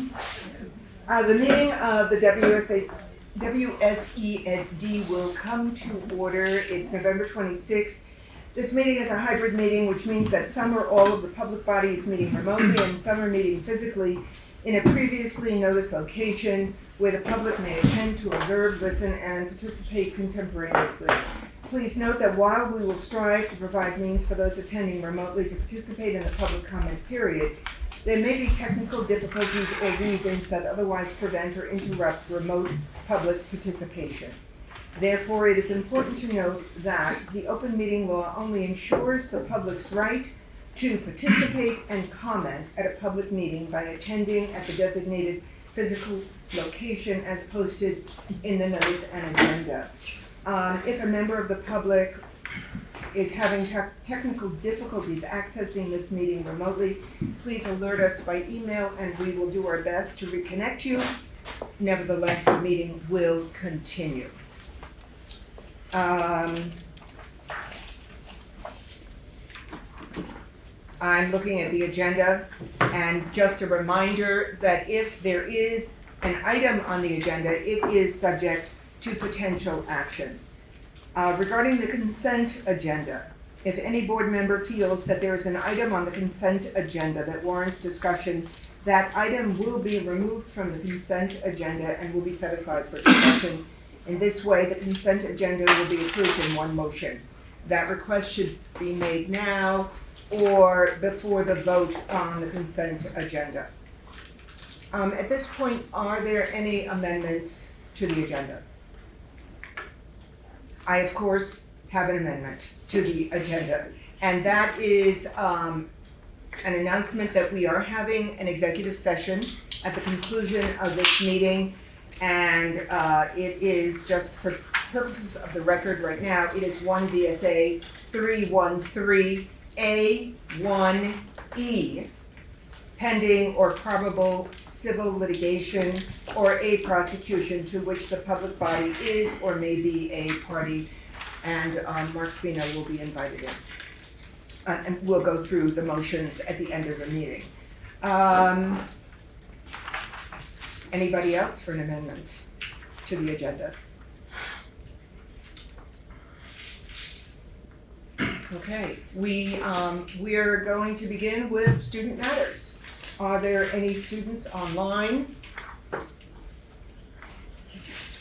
The meeting of the WSESD will come to order. It's November 26th. This meeting is a hybrid meeting, which means that some or all of the public body is meeting remotely and some are meeting physically in a previously noticed location where the public may attend to observe, listen, and participate contemporaneously. Please note that while we will strive to provide means for those attending remotely to participate in the public comment period, there may be technical difficulties or reasons that otherwise prevent or interrupt remote public participation. Therefore, it is important to note that the open meeting law only ensures the public's right to participate and comment at a public meeting by attending at the designated physical location as posted in the notice and agenda. If a member of the public is having technical difficulties accessing this meeting remotely, please alert us by email and we will do our best to reconnect you. Nevertheless, the meeting will continue. I'm looking at the agenda, and just a reminder that if there is an item on the agenda, it is subject to potential action. Regarding the consent agenda, if any board member feels that there is an item on the consent agenda that warrants discussion, that item will be removed from the consent agenda and will be set aside for discussion. In this way, the consent agenda will be approved in one motion. That request should be made now or before the vote on the consent agenda. At this point, are there any amendments to the agenda? I, of course, have an amendment to the agenda, and that is an announcement that we are having an executive session at the conclusion of this meeting, and it is just for purposes of the record right now, it is 1 VSA 313A1E, pending or probable civil litigation or a prosecution to which the public body is or may be a party, and Mark Spino will be invited in. And we'll go through the motions at the end of the meeting. Anybody else for an amendment to the agenda? Okay, we're going to begin with student matters. Are there any students online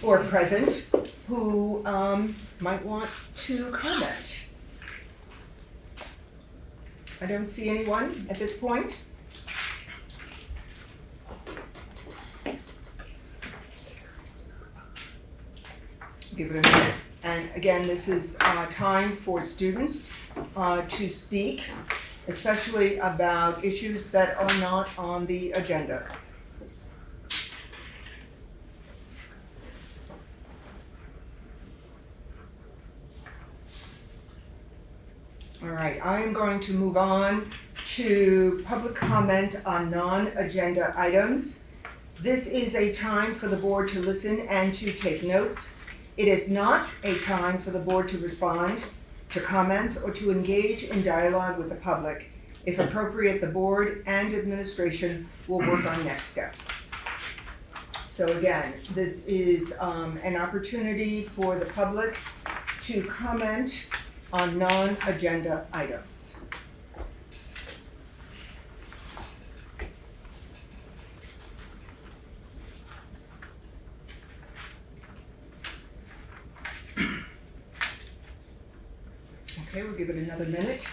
or present who might want to comment? I don't see anyone at this point. Give it a minute. And again, this is time for students to speak, especially about issues that are not on the agenda. All right, I am going to move on to public comment on non-agenda items. This is a time for the board to listen and to take notes. It is not a time for the board to respond to comments or to engage in dialogue with the public. If appropriate, the board and administration will work on next steps. So again, this is an opportunity for the public to comment on non-agenda items. Okay, we'll give it another minute.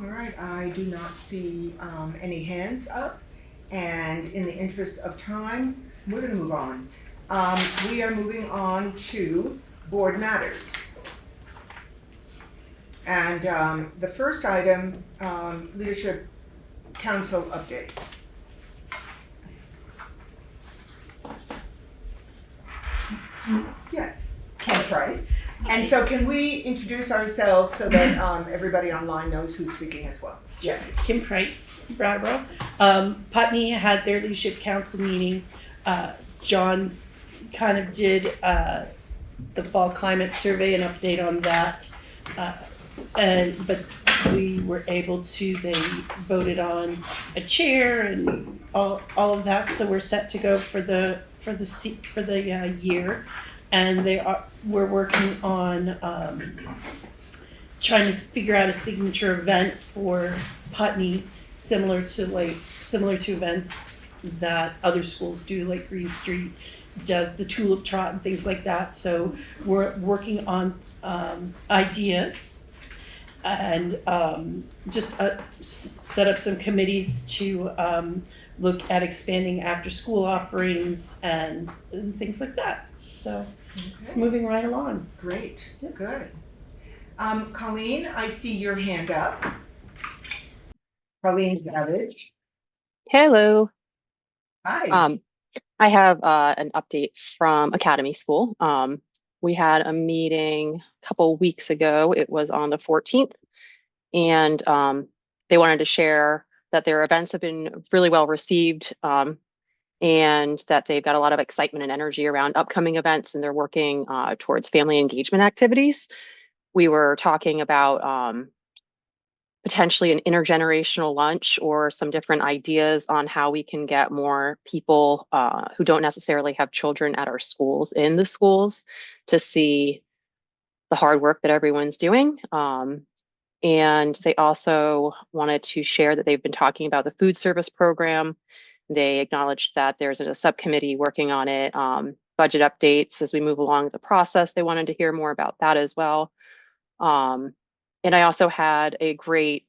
All right, I do not see any hands up, and in the interest of time, we're going to move on. We are moving on to board matters. And the first item, Leadership Council updates. Yes, Ken Price. And so can we introduce ourselves so that everybody online knows who's speaking as well? Yes. Kim Price, Brattleboro. Putney had their leadership council meeting. John kind of did the fall climate survey, an update on that. But we were able to, they voted on a chair and all of that, so we're set to go for the year. And we're working on trying to figure out a signature event for Putney, similar to events that other schools do, like Green Street does the tulip trot and things like that. So we're working on ideas and just set up some committees to look at expanding after school offerings and things like that. So it's moving right along. Great, Yep. good. Colleen, I see your hand up. Colleen Savage. Hello. Hi. I have an update from Academy School. We had a meeting a couple weeks ago. It was on the 14th, and they wanted to share that their events have been really well received, and that they've got a lot of excitement and energy around upcoming events, and they're working towards family engagement activities. We were talking about potentially an intergenerational lunch or some different ideas on how we can get more people who don't necessarily have children at our schools in the schools to see the hard work that everyone's doing. And they also wanted to share that they've been talking about the food service program. They acknowledged that there's a subcommittee working on it, budget updates as we move along the process. They wanted to hear more about that as well. And I also had a great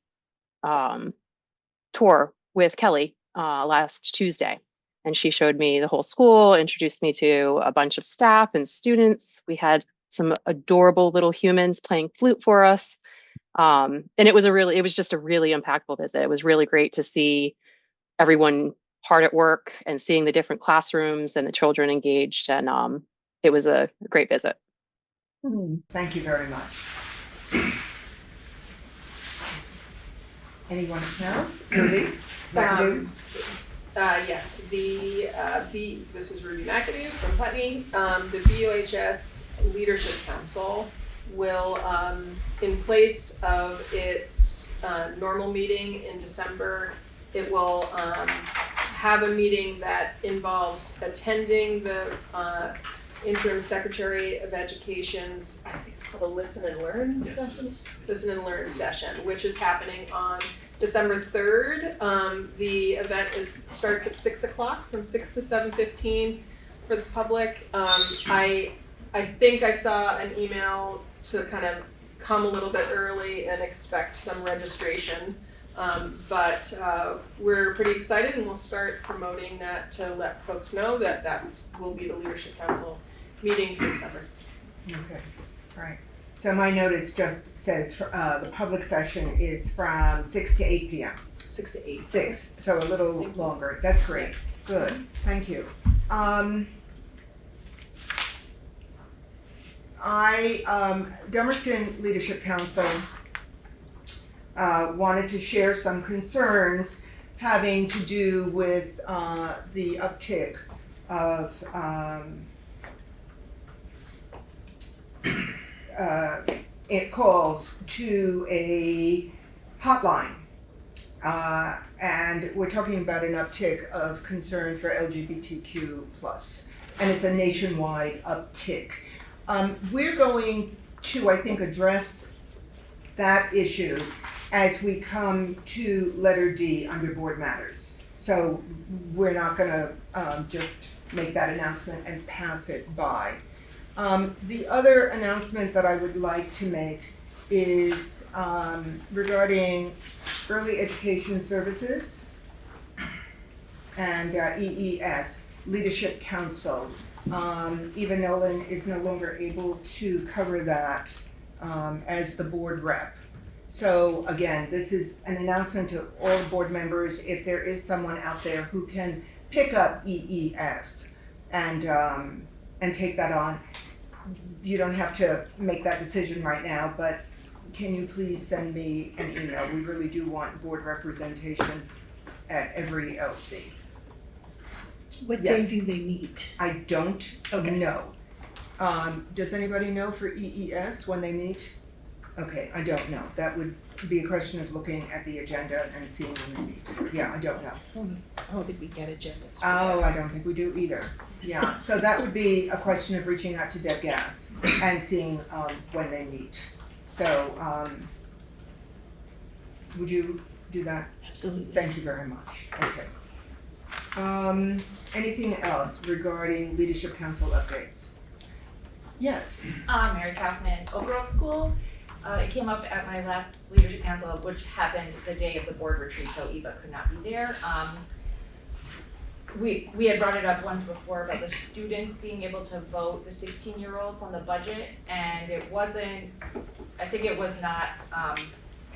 tour with Kelly last Tuesday. And she showed me the whole school, introduced me to a bunch of staff and students. We had some adorable little humans playing flute for us. And it was just a really impactful visit. It was really great to see everyone hard at work and seeing the different classrooms and the children engaged. And it was a great visit. Thank you very much. Anyone else? Ruby? Yes, this is Ruby McAdoo from Putney. The BUHS Leadership Council will, in place of its normal meeting in December, it will have a meeting that involves attending the Interim Secretary of Education's, I think it's called a Listen and Learn session. Listen and Learn session, which is happening on December 3rd. The event starts at 6 o'clock, from 6 to 7:15 for the public. I think I saw an email to kind of come a little bit early and expect some registration. But we're pretty excited, and we'll start promoting that to let folks know that will be the Leadership Council meeting for December. Okay, all right. So my notice just says the public session is from 6 to 8 p.m. 6 to 8. 6, so a little longer. That's great. Good, thank you. Dummerston Leadership Council wanted to share some concerns having to do with the uptick of it calls to a hotline. And we're talking about an uptick of concern for LGBTQ+, and it's a nationwide uptick. We're going to, I think, address that issue as we come to letter D under board matters. So we're not gonna just make that announcement and pass it by. The other announcement that I would like to make is regarding early education services and EES, Leadership Council. Eva Nolan is no longer able to cover that as the board rep. So again, this is an announcement to all board members. If there is someone out there who can pick up EES and take that on, you don't have to make that decision right now, but can you please send me an email? We really do want board representation at every LC. What day Yes. do they meet? I don't know. Does anybody know for EES when they meet? Okay, I don't know. That would be a question of looking at the agenda and seeing when they meet. Yeah, I don't know. I don't think we get agendas. for Oh, that. I don't think we do either. Yeah, so that would be a question of reaching out to Deb Gass and seeing, when they meet. So, would you do that? Absolutely. Thank you very much. Okay. Anything else regarding Leadership Council updates? Yes. Mary Kaufman, Oak Grove School. It came up at my last leadership council, which happened the day of the board retreat, so Eva could not be there. We had brought it up once before about the students being able to vote, the 16-year-olds on the budget, and it wasn't, I think it was not,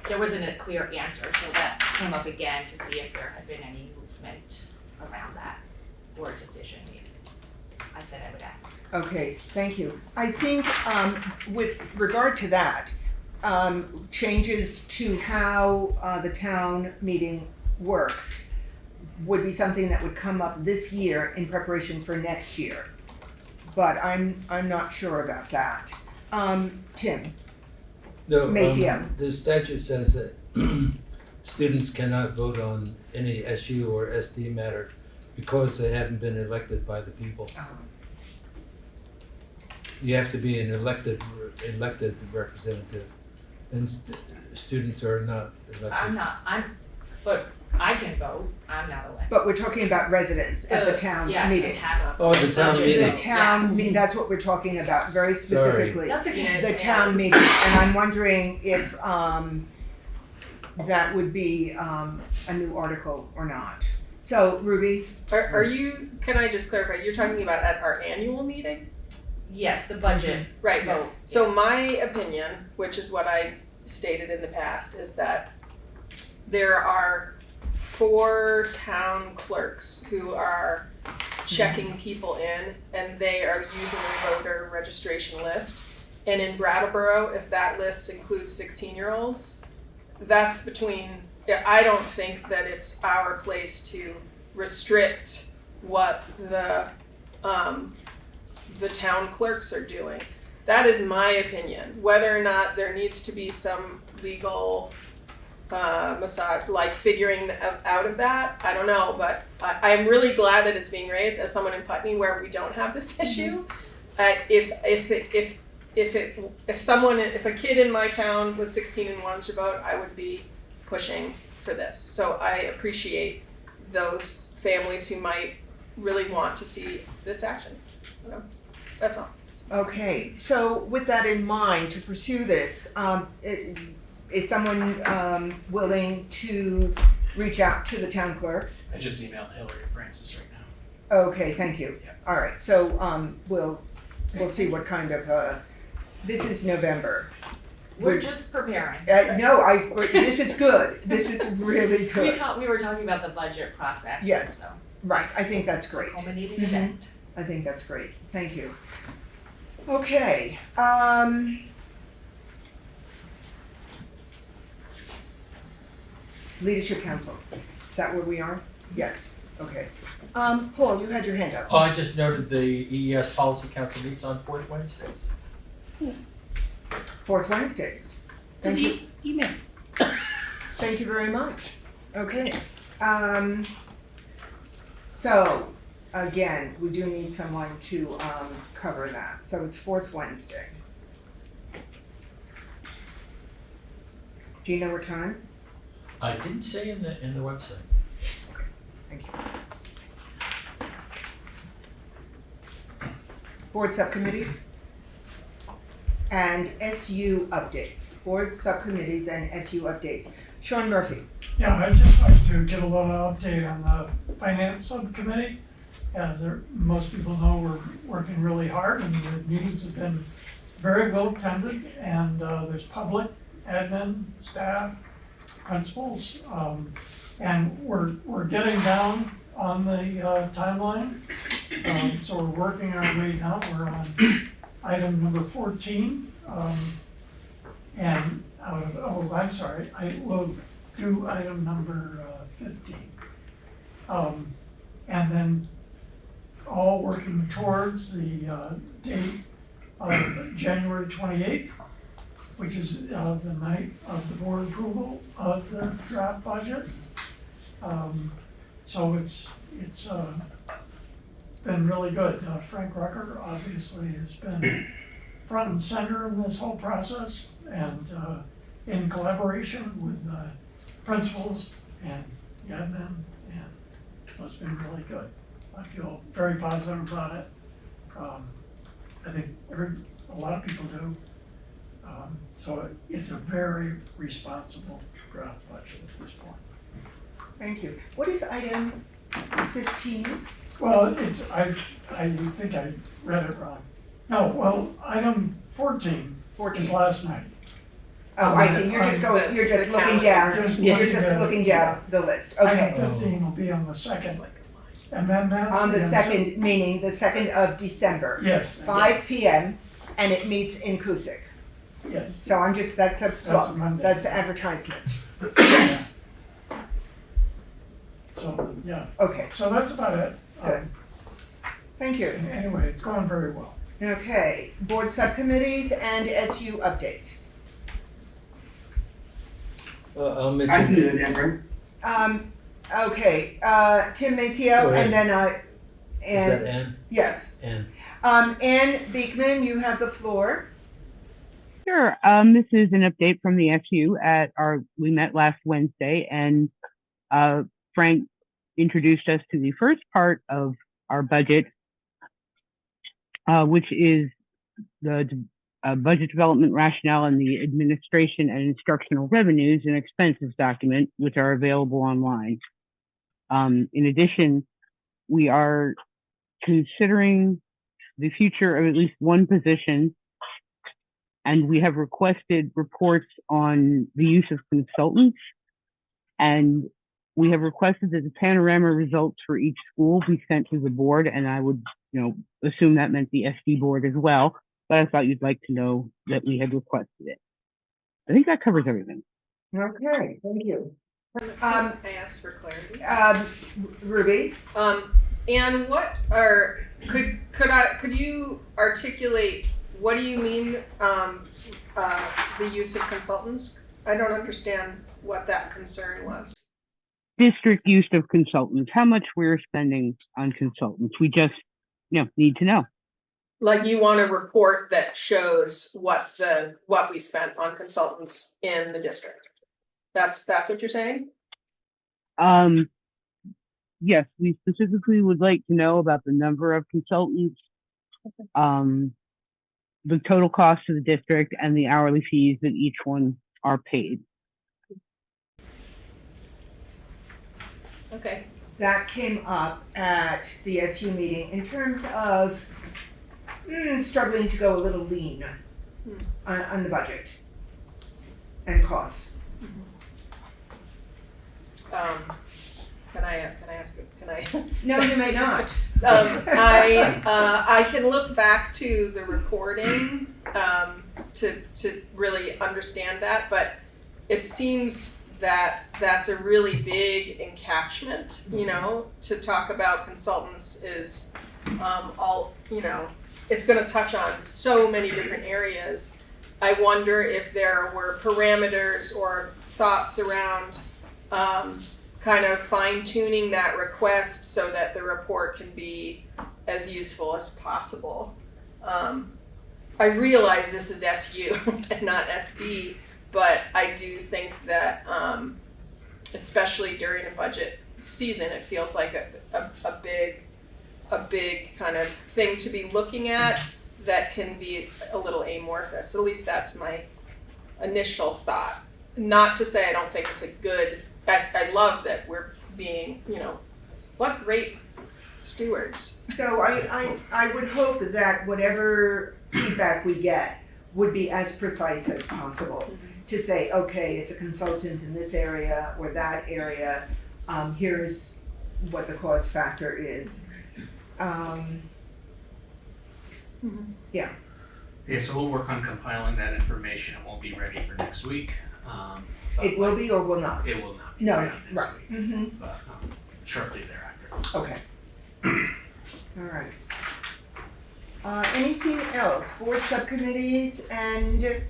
there wasn't a clear answer, so that came up again to see if there had been any movement around that or a decision made. I said I would ask. Okay, thank you. I think, with regard to that, changes to how, the town meeting works would be something that would come up this year in preparation for next year. But I'm not sure about that. Tim? No, Maciel. the statute says that students cannot vote on any SU or SD matter because they haven't been elected by the people. You have to be an elected representative, and students are not elected. But I can vote, I'm not elected. But we're talking about residents at the town meeting. Oh, the town Budget. meeting. The town meeting, that's what we're talking about, very specifically. That's a good. The town meeting, and I'm wondering if, that would be, a new article or not. So, Ruby? Are you, can I just clarify, you're talking about at our annual meeting? Yes, the budget Right. vote. So yes. my opinion, which is what I stated in the past, is that there are 4 town clerks who are checking people in, and they are using the voter registration list. And in Brattleboro, if that list includes 16-year-olds, that's between, I don't think that it's our place to restrict what the town clerks are doing. That is my opinion. Whether or not there needs to be some legal massage, like figuring out of that, I don't know, but I'm really glad that it's being raised as someone in Putney where we don't have this issue. If a kid in my town was 16 and wanted to vote, I would be pushing for this. So I appreciate those families who might really want to see this action. That's all. Okay, so with that in mind, to pursue this, is someone willing to reach out to the town clerks? I just emailed Hillary Francis right now. Okay, thank you. Yeah. All right, so we'll see what kind of, this is November. We're just preparing. No, this is good. This is really good. We were talking about the budget process. Yes. So Right, I think that's great. culminating Mhm. event. I think that's great. Thank you. Okay, Leadership Council, is that where we are? Yes, okay. Paul, you had your hand up. Oh, I just noted the EES Policy Council meets on 4th Wednesdays. 4th Wednesdays. Thank you. Email. Thank you very much. Okay. So, again, we do need someone to cover that. So it's 4th Wednesday. Do you know what time? I didn't say in the website. Thank you. Board subcommittees and SU updates. Board subcommittees and SU updates. Sean Murphy. Yeah, I'd just like to give a little update on the finance subcommittee. As most people know, we're working really hard and the meetings have been very well attended, and there's public, admin, staff, principals, and we're getting down on the timeline. So we're working our way down. We're on item number 14, and I will do item number 15. And then all working towards the date of January 28th, which is the night of the board approval of the draft budget. So it's been really good. Frank Rucker obviously has been front and center in this whole process, and in collaboration with principals and the admin, and so it's been really good. I feel very positive about it. I think a lot of people do. So it's a very responsible draft budget at this point. Thank you. What is item 15? Well, I think I read it wrong. No, well, item 14 is last night. Oh, I see, you're just looking down, Just you're looking just at- looking down the list, okay. Item 15 will be on the second, and then that's. On the second, meaning the 2nd of December, Yes. 5 p.m., and it meets in Cusick. Yes. So I'm just, that's a plug, Monday. that's advertisement. So, yeah, Okay, so that's about it. good. Thank you. Anyway, it's going very well. Okay, board subcommittees and SU update. I'll I can mention, do it, Amber. Okay, Tim Macio, Go ahead. and then is that and, Ann? yes. Ann. Ann Beekman, you have the floor. Sure. This is an update from the SU we met last Wednesday, and Frank introduced us to the first part of our budget, which is the budget development rationale and the administration and instructional revenues and expenses document, which are available online. In addition, we are considering the future of at least one position, and we have requested reports on the use of consultants, and we have requested that the panorama results for each school be sent to the board, and I would, assume that meant the SD board as well, but I thought you'd like to know that we had requested it. I think that covers everything. Okay, thank you. I asked for clarity. Ruby? And could you articulate, what do you mean, the use of consultants? I don't understand what that concern was. District use of consultants, how much we're spending on consultants. We just, need to know. Like, you want a report that shows what we spent on consultants in the district. That's what you're saying? Yes, we specifically would like to know about the number of consultants, the total cost to the district, and the hourly fees that each one are paid. Okay. That came up at the SU meeting in terms of struggling to go a little lean on the budget and costs. Can I ask? Can I? No, you may not. I can look back to the recording to really understand that, but it seems that that's a really big encatchment. To talk about consultants is it's going to touch on so many different areas. I wonder if there were parameters or thoughts around kind of fine-tuning that request so that the report can be as useful as possible. I realize this is SU and not SD, but I do think that, especially during a budget season, it feels like a big kind of thing to be looking at that can be a little amorphous. At least that's my initial thought. Not to say I don't think it's a good. I love that we're being, what great stewards. So I would hope that whatever feedback we get would be as precise as possible to say, okay, it's a consultant in this area or that area. Here's what the cost factor is. Yeah. Yeah, so we'll work on compiling that information. It won't be ready for next week. It will be or will not? It will not be No, ready next right. week, but shortly thereafter. Okay. All right. Anything else? Board subcommittees and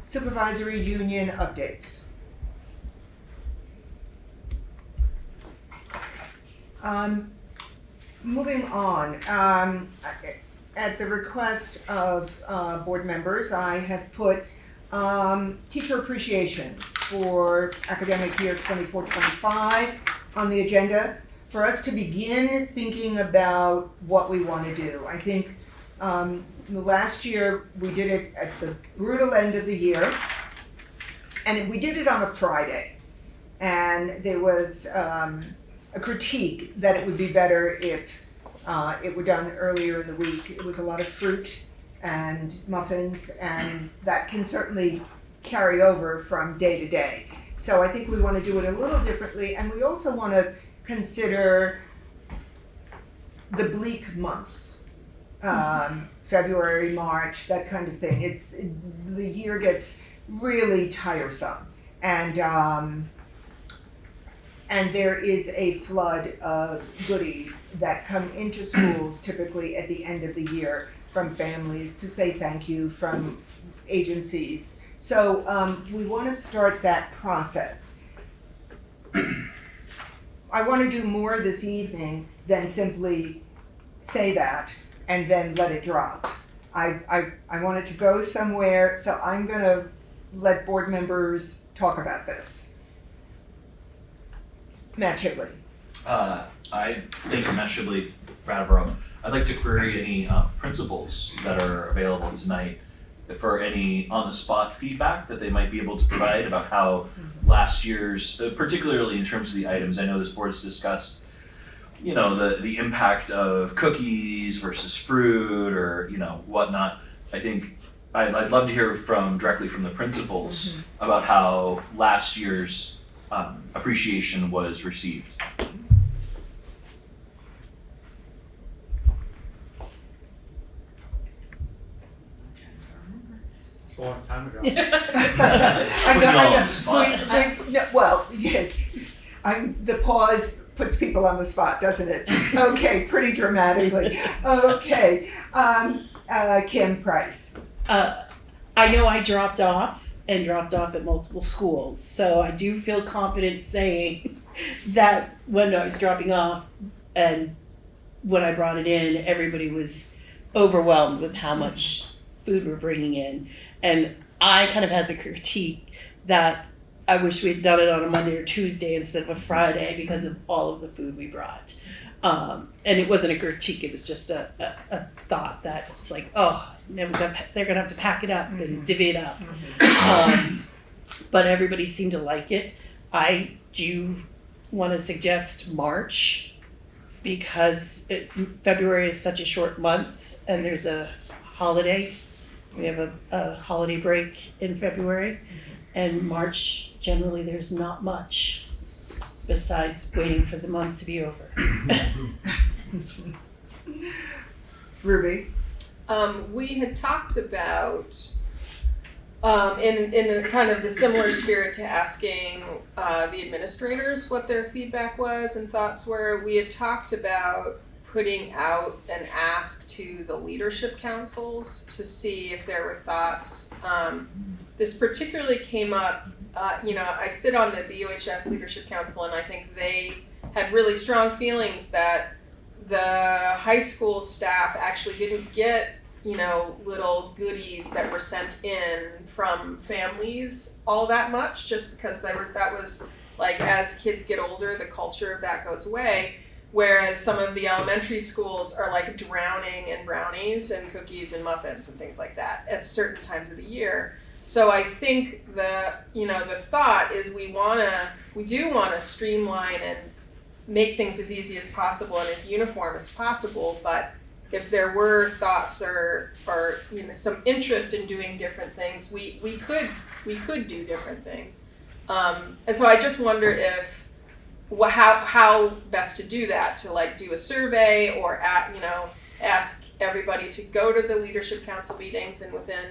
supervisory union updates? Moving on, at the request of board members, I have put teacher appreciation for academic year 24-25 on the agenda for us to begin thinking about what we want to do. I think the last year we did it at the brutal end of the year, and we did it on a Friday. And there was a critique that it would be better if it were done earlier in the week. It was a lot of fruit and muffins, and that can certainly carry over from day to day. So I think we want to do it a little differently, and we also want to consider the bleak months, February, March, that kind of thing. The year gets really tiresome, and there is a flood of goodies that come into schools typically at the end of the year from families to say thank you, from agencies. So we want to start that process. I want to do more this evening than simply say that and then let it drop. I want it to go somewhere, so I'm going to let board members talk about this. Matt Chipley. Thank you, Matt Shibley, Brattleboro. I'd like to query any principals that are available tonight for any on-the-spot feedback that they might be able to provide about how last year's, particularly in terms of the items, I know this board's discussed, the impact of cookies versus fruit or, whatnot. I think I'd love to hear directly from the principals about how last year's appreciation was received. It's a long time ago. I know. Well, yes. The pause puts people on the spot, doesn't it? Okay, pretty dramatically. Okay, Kim Price. I know I dropped off at multiple schools, so I do feel confident saying that when I was dropping off and when I brought it in, everybody was overwhelmed with how much food we're bringing in. And I kind of had the critique that I wish we had done it on a Monday or Tuesday instead of a Friday because of all of the food we brought. And it wasn't a critique, it was just a thought that was like, they're gonna have to pack it up and divvy it up. But everybody seemed to like it. I do want to suggest March because February is such a short month and there's a holiday. We have a holiday break in February, and March, generally there's not much besides waiting for the month to be over. Ruby. We had talked about, in a kind of the similar spirit to asking the administrators what their feedback was and thoughts were, we had talked about putting out an ask to the leadership councils to see if there were thoughts. This particularly came up, I sit on the BUHS Leadership Council, and I think they had really strong feelings that the high school staff actually didn't get, little goodies that were sent in from families all that much, just because that was like, as kids get older, the culture of that goes away. Whereas some of the elementary schools are like drowning in brownies and cookies and muffins and things like that at certain times of the year. So I think the thought is we do wanna streamline and make things as easy as possible and as uniform as possible, but if there were thoughts or some interest in doing different things, we could do different things. And so I just wonder if how best to do that, to do a survey or ask everybody to go to the leadership council meetings, and within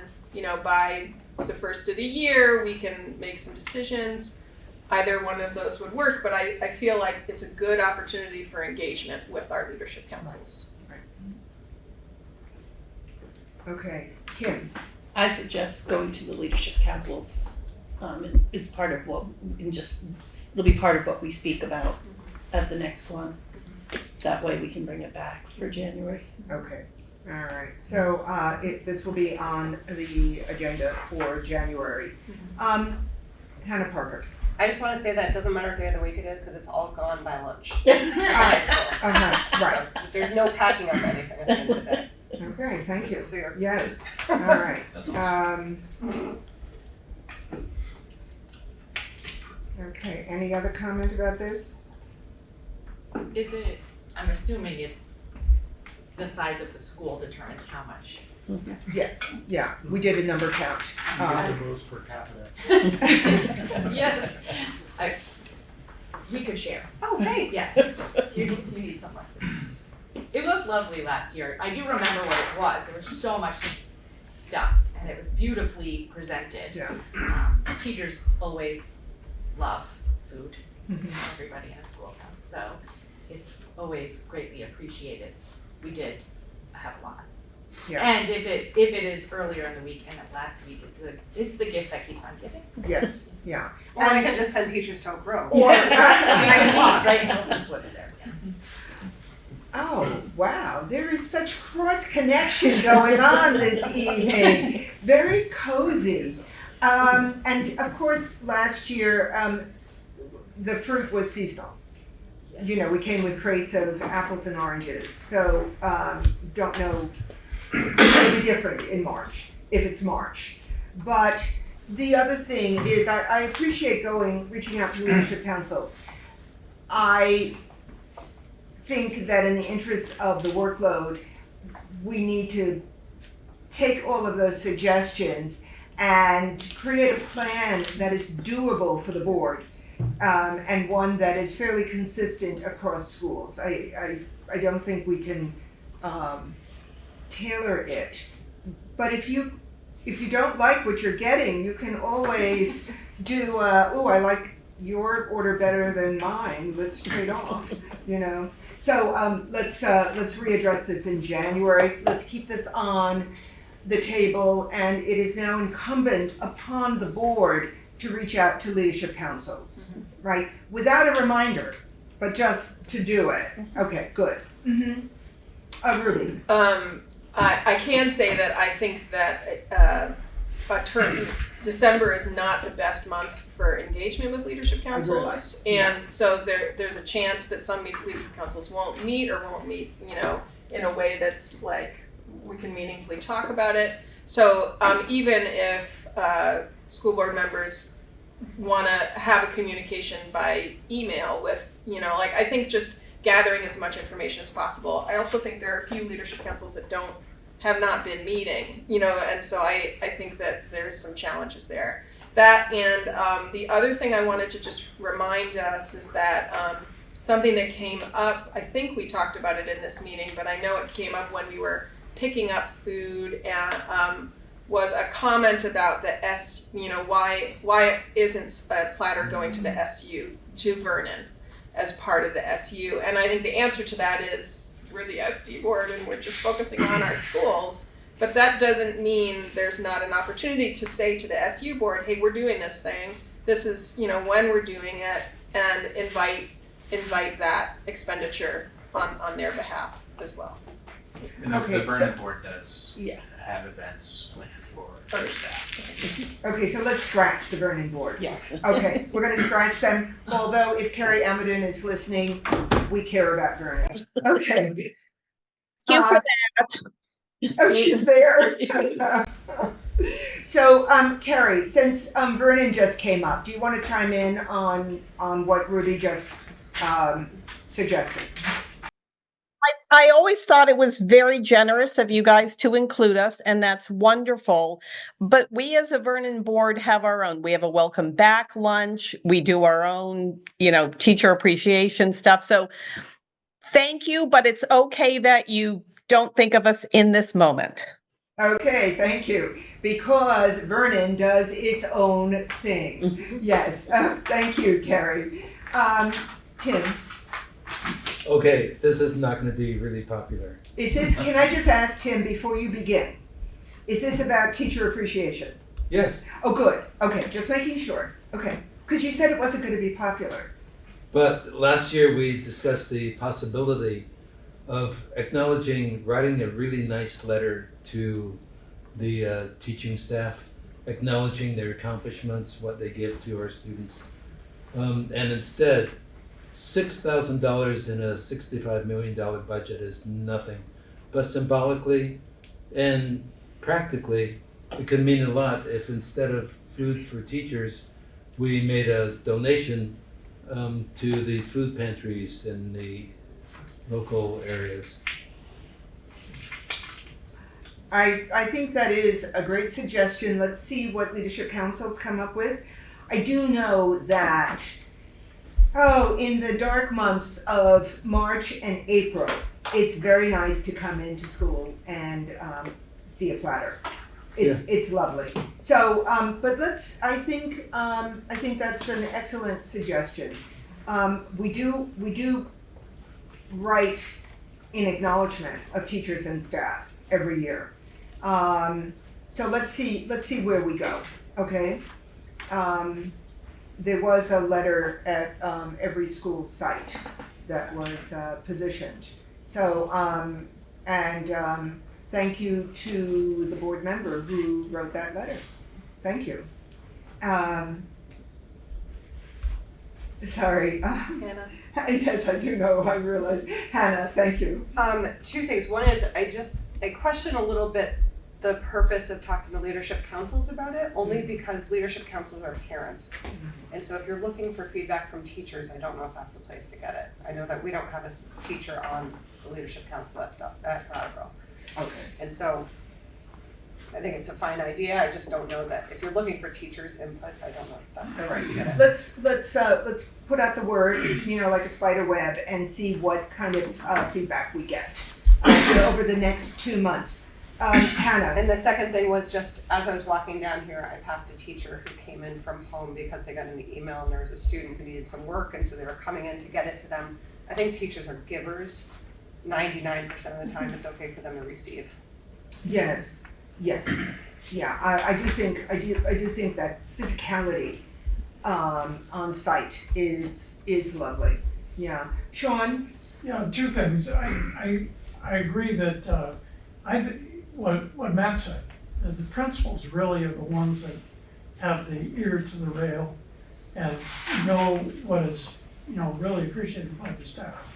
by the first of the year we can make some decisions. Either one of those would work, but I feel like it's a good opportunity for engagement with our leadership councils. Okay, Kim, I suggest going to the leadership councils. And it's part of what, it'll be part of what we speak about at the next one. That way we can bring it back for January. okay, all right. So this will be on the agenda for January. Hannah Parker. I just want to say that it doesn't matter what day of the week it is because it's all gone by lunch. Right. So there's no packing up anything at the end of the day. Okay, thank you. So you're- Yes, all right. That's awesome. Okay, any other comment about this? Is it, I'm assuming it's the size of the school determines how much. Yes, yeah, we did a number count. The most per capita. Yes, we could share. Oh, thanks. Yes, you need some like that. It was lovely last year. I do remember what it was. There was so much stuff and it was beautifully presented. Yeah. Teachers always love food. Everybody in a school does. So it's always greatly appreciated. We did have a lot. Yeah. And if it is earlier in the week and last week, it's the gift that keeps on giving. Yes, yeah. Or I can just send teachers to Oak Grove. Or- Right, Nelson's Woods there. Yeah. Oh, wow, there is such cross connection going on this evening. Very cozy. And of course, last year, the fruit was seasonal. You know, we came with crates of apples and oranges, so don't know, it'll be different in March, if it's March. But the other thing is I appreciate reaching out to leadership councils. I think that in the interest of the workload, we need to take all of those suggestions and create a plan that is doable for the board, and one that is fairly consistent across schools. I don't think we can tailor it, but if you don't like what you're getting, you can always do I like your order better than mine, let's trade off, you know. So let's readdress this in January. Let's keep this on the table, and it is now incumbent upon the board to reach out to leadership councils, right? Without a reminder, but just to do it. Okay, good. Ruby. I can say that I think that December is not the best month for engagement with leadership councils, and so there's a chance that some leadership councils won't meet you know, in a way that's like we can meaningfully talk about it. So even if school board members want to have a communication by email with, you know, like I think just gathering as much information as possible. I also think there are a few leadership councils that have not been meeting, you know, and so I think that there's some challenges there. That and the other thing I wanted to just remind us is that something that came up, I think we talked about it in this meeting, but I know it came up when we were picking up food, and was a comment about the you know, why isn't a platter going to the SU, to Vernon, as part of the SU? And I think the answer to that is we're the SD board and we're just focusing on our schools. But that doesn't mean there's not an opportunity to say to the SU board, hey, we're doing this thing. This is, you know, when we're doing it, and invite that expenditure on their behalf as well. And Okay, the Vernon board does Yeah. have events planned for their staff. Okay, so let's scratch the Vernon board. Yes. Okay, we're gonna scratch them, although if Carrie Amadon is listening, we care about Vernon. Okay. Thank you for that. Oh, she's there. So, Carrie, since Vernon just came up, do you want to chime in on what Ruby just suggested? I always thought it was very generous of you guys to include us, and that's wonderful. But we as a Vernon board have our own. We have a welcome back lunch. We do our own, you know, teacher appreciation stuff. So thank you, but it's okay that you don't think of us in this moment. Okay, thank you. Because Vernon does its own thing. Yes, thank you, Carrie. Tim. Okay, this is not going to be really popular. Can I just ask Tim before you begin, Is this about teacher appreciation? Yes, Oh, good. Okay, just making sure. Okay, because you said it wasn't going to be popular. but last year we discussed the possibility of writing a really nice letter to the teaching staff, acknowledging their accomplishments, what they give to our students. And instead, $6,000 in a $65 million budget is nothing. But symbolically and practically, it could mean a lot if instead of food for teachers, we made a donation to the food pantries in the local areas. I think that is a great suggestion. Let's see what leadership councils come up with. I do know that, in the dark months of March and April, it's very nice to come into school and see a platter. It's lovely. So, but I think that's an excellent suggestion. We do write in acknowledgement of teachers and staff every year. So let's see where we go. Okay. There was a letter at every school site that was positioned. So thank you to the board member who wrote that letter. Thank you. Sorry. Hannah. Yes, I do know. I realize. Hannah, thank you. Two things. One is I question a little bit the purpose of talking to leadership councils about it, only because leadership councils are parents. And so if you're looking for feedback from teachers, I don't know if that's the place to get it. I know that we don't have a teacher on the leadership council at Brattleboro. Okay. And so I think it's a fine idea. I just don't know that if you're looking for teachers' input, I don't know if that's the right to get it. Let's put out the word, like a spider web, and see what kind of feedback we get over the next 2 months. Hannah. And the second thing was just as I was walking down here, I passed a teacher who came in from home because they got an email and there was a student who needed some work, and so they were coming in to get it to them. I think teachers are givers. 99% of the time, it's okay for them to receive. Yes. Yeah. I do think that physicality on site is lovely. Yeah. Sean. Yeah, two things. I agree that what Matt said, that the principals really are the ones that have the ear to the rail and know what is really appreciated by the staff.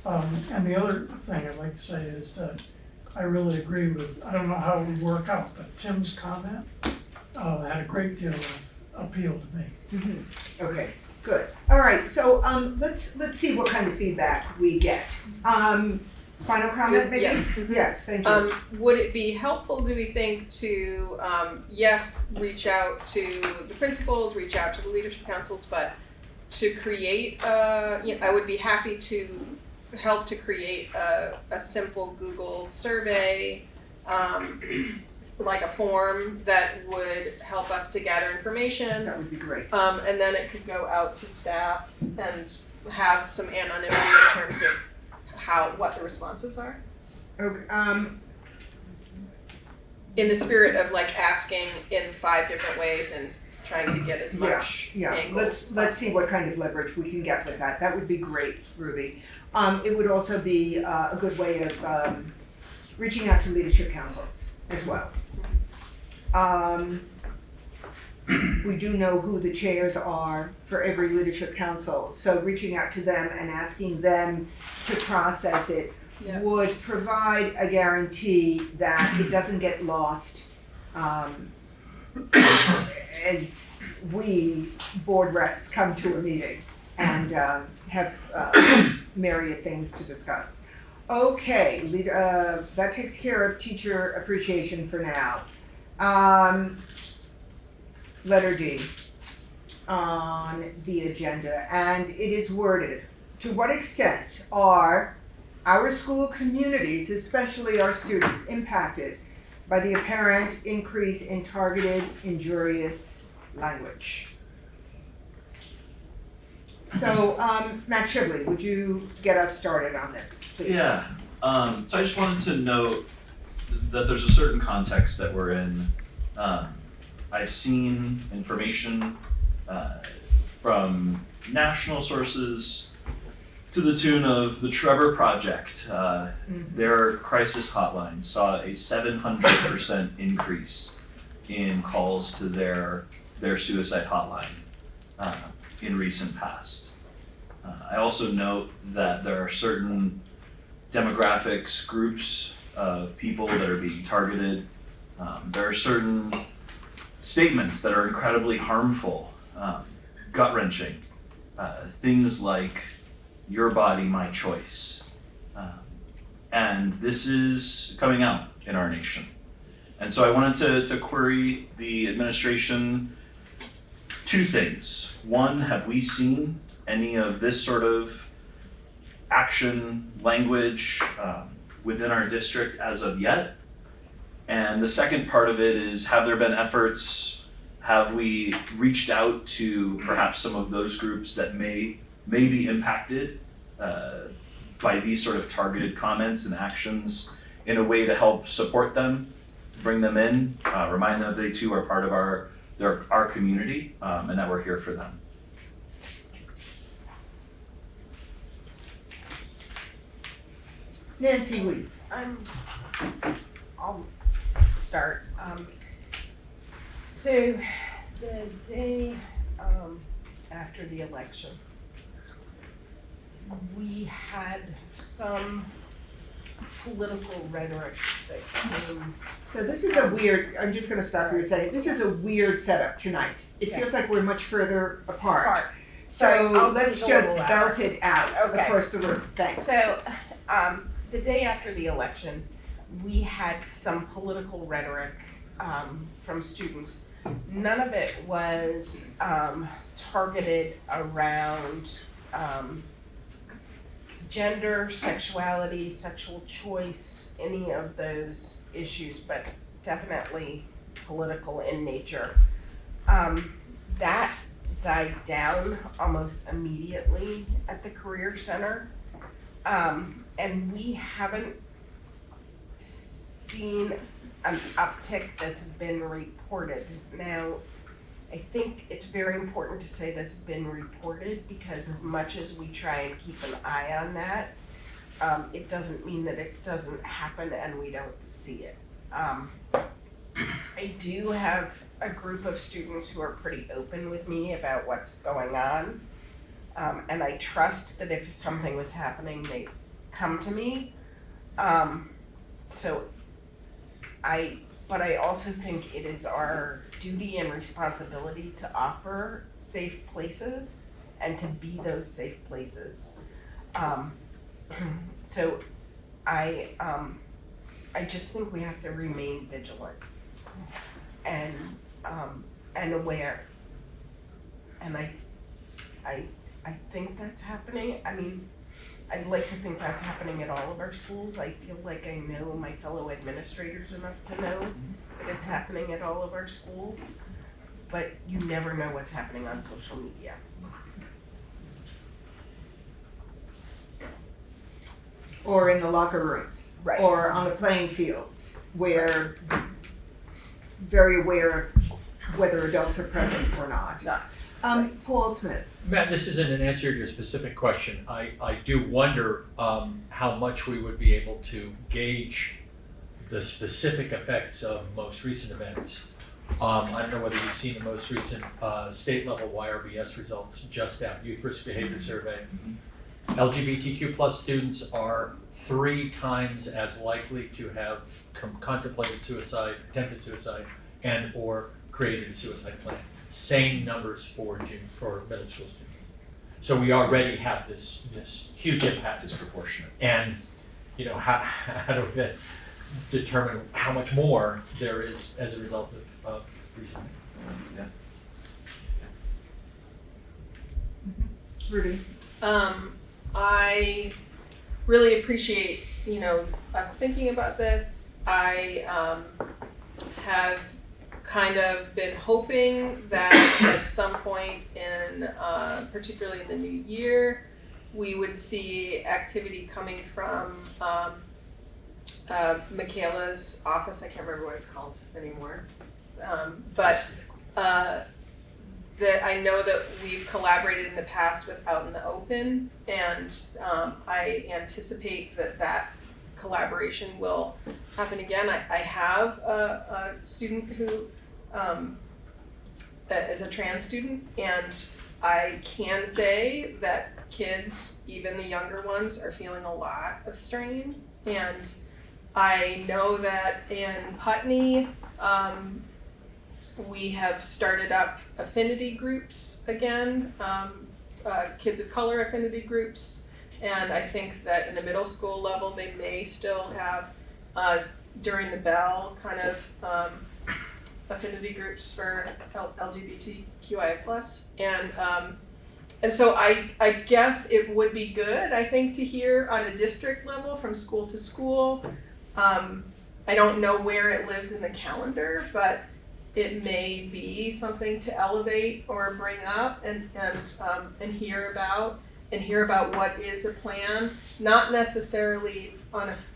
And the other thing I'd like to say is that I really agree with, I don't know how it would work out, but Tim's comment had a great deal of appeal to me. Mm-hmm. Okay, good. All right, so let's see what kind of feedback we get. Final comment, maybe? Yeah. Yes, thank you. Would it be helpful, do we think, to reach out to the principals, reach out to the leadership councils, but to create I would be happy to help to create a simple Google survey, like a form that would help us to gather information. That would be great. And then it could go out to staff and have some anonymity in terms of what the responses are. Okay. In the spirit of asking in 5 different ways and trying to get as much angle as Let's see what kind of leverage we can get with that. That would be great, Ruby. It would also be a good way of reaching out to leadership councils as well. We do know who the chairs are for every leadership council, so reaching out to them and asking them to process it would provide a guarantee that it doesn't get lost as we board reps come to a meeting and have myriad things to discuss. Okay, that takes care of teacher appreciation for now. Letter D on the agenda, and it is worded, to what extent are our school communities, especially our students, impacted by the apparent increase in targeted injurious language? So, Matt Shibley, would you get us started on this, please? Yeah, so I just wanted to note that there's a certain context that we're in. I've seen information from national sources to the tune of the Trevor Project. Their crisis hotline saw a 700% increase in calls to their suicide hotline in recent past. I also note that there are certain demographics, groups of people that are being targeted. There are certain statements that are incredibly harmful, gut-wrenching, things like "your body, my choice," and this is coming out in our nation. And so I wanted to query the administration two things. One, have we seen any of this sort of action language within our district as of yet? And the second part of it is, have there been efforts, have we reached out to perhaps some of those groups that may be impacted by these sort of targeted comments and actions in a way to help support them, bring them in, remind them that they too are part of our community, and that we're here for them. Nancy Weiss. I'll start. So the day after the election, we had some political rhetoric that came. So this is a weird, I'm just gonna stop you and say, this is a weird setup tonight. It feels like we're much further apart. So let's just belt it out across the room. Thanks. So, the day after the election, we had some political rhetoric from students. None of it was targeted around gender, sexuality, sexual choice, any of those issues, but definitely political in nature. That died down almost immediately at the Career Center. And we haven't seen an uptick that's been reported. Now, I think it's very important to say that's been reported, because as much as we try and keep an eye on that, it doesn't mean that it doesn't happen and we don't see it. I do have a group of students who are pretty open with me about what's going on. And I trust that if something was happening, they'd come to me. But I also think it is our duty and responsibility to offer safe places and to be those safe places. So I just think we have to remain vigilant and aware. And I think that's happening. I mean, I'd like to think that's happening at all of our schools. I feel like I know my fellow administrators enough to know that it's happening at all of our schools, but you never know what's happening on social media. Or in the locker rooms. Right. Or on the playing fields, where very aware of whether adults are present or not. Paul Smith. Matt, this isn't an answer to your specific question. I do wonder how much we would be able to gauge the specific effects of most recent events. I don't know whether you've seen the most recent state level YRBS results just out, Youth Risk Behavior Survey. LGBTQ plus students are 3 times as likely to have contemplated suicide, attempted suicide, and or created a suicide plan. Same numbers for middle school students. So we already have this huge impact, disproportionate. And how do we determine how much more there is as a result of these things? Yeah. Rudy. I really appreciate, us thinking about this. I have kind of been hoping that at some point in, particularly in the new year, we would see activity coming from Michaela's office, I can't remember what it's called anymore. But that I know that we've collaborated in the past with Out in the Open, and I anticipate that collaboration will happen again. I have a student who is a trans student, and I can say that kids, even the younger ones, are feeling a lot of strain. And I know that in Putney, we have started up affinity groups again, kids of color affinity groups. And I think that in the middle school level, they may still have, during the bell, kind of affinity groups for LGBTQIA+. And so I guess it would be good, I think, to hear on a district level from school to school. I don't know where it lives in the calendar, but it may be something to elevate or bring up and hear about, what is a plan, not necessarily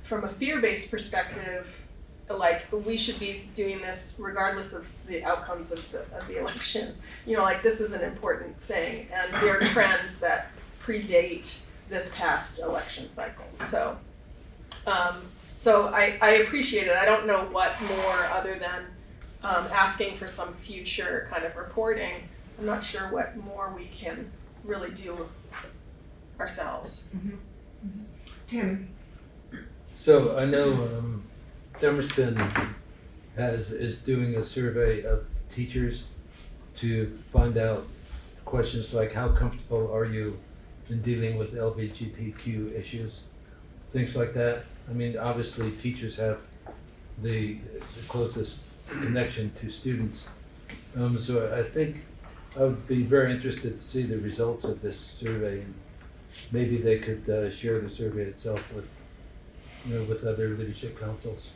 from a fear-based perspective, like we should be doing this regardless of the outcomes of the election. You know, like this is an important thing, and there are trends that predate this past election cycle. So I appreciate it. I don't know what more other than asking for some future kind of reporting. I'm not sure what more we can really do ourselves. Mm-hmm. Tim. So I know Dummerston is doing a survey of teachers to find out questions like how comfortable are you in dealing with LGBTQ issues, things like that. I mean, obviously teachers have the closest connection to students. So I think I would be very interested to see the results of this survey, and maybe they could share the survey itself with, with other leadership councils.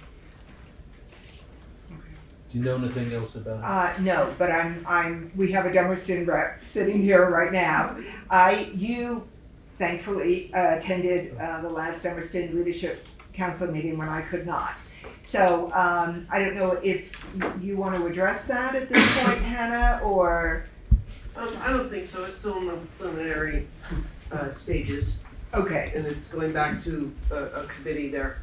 Do you know anything else about it? No, but we have a Dummerston rep sitting here right now. You thankfully attended the last Dummerston Leadership Council meeting when I could not. So I don't know if you want to address that at this point, Hannah, or? I don't think so. It's still in the preliminary stages. Okay. And it's going back to a committee there.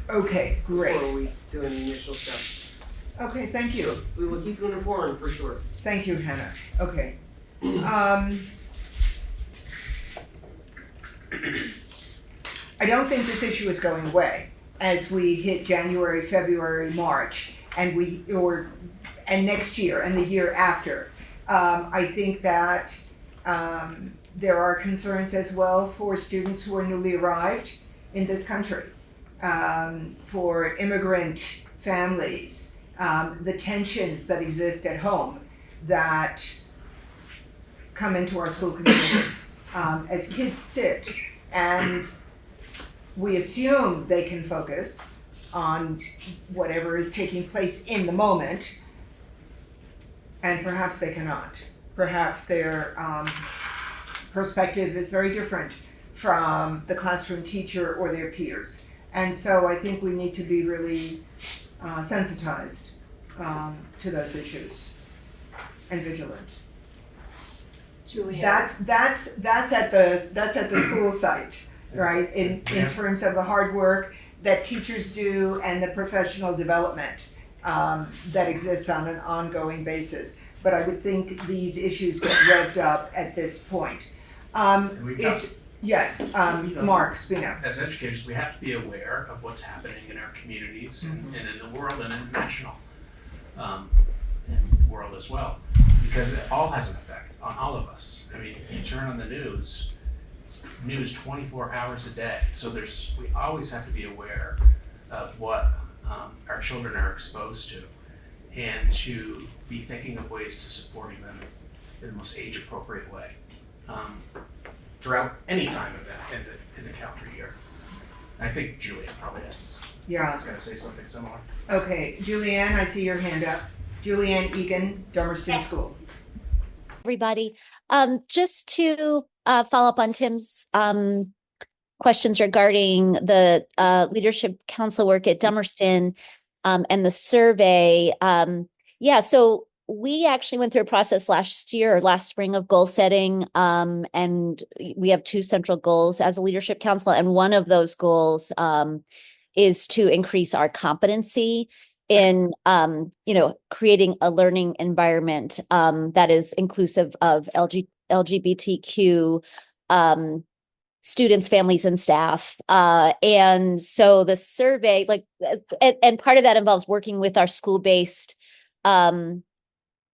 Okay, great. Before we do any initial steps. Okay, thank you. We will keep you informed for sure. Thank you, Hannah. Okay. I don't think this issue is going away as we hit January, February, March, and next year and the year after. I think that there are concerns as well for students who are newly arrived in this country, for immigrant families, the tensions that exist at home that come into our school communities. As kids sit and we assume they can focus on whatever is taking place in the moment, and perhaps they cannot. Perhaps their perspective is very different from the classroom teacher or their peers. And so I think we need to be really sensitized to those issues and vigilant. Julianne. That's at the school site, right? In terms of the hard work that teachers do and the professional development that exists on an ongoing basis. But I would think these issues get revved up at this point. Yes, Mark Spino. As educators, we have to be aware of what's happening in our communities and in the world and international and world as well, because it all has an effect on all of us. I mean, you turn on the news, it's news 24 hours a day. So we always have to be aware of what our children are exposed to, and to be thinking of ways to supporting them in the most age-appropriate way throughout any time of that in the calendar year. I think Julianne probably is going to say something similar. Okay, Julianne, I see your hand up. Julianne Egan, Dummerston School. Everybody, just to follow up on Tim's questions regarding the leadership council work at Dummerston and the survey. Yeah, so we actually went through a process last spring of goal setting, and we have 2 central goals as a leadership council, and one of those goals is to increase our competency in creating a learning environment that is inclusive of LGBTQ students, families, and staff. And so the survey, and part of that involves working with our school-based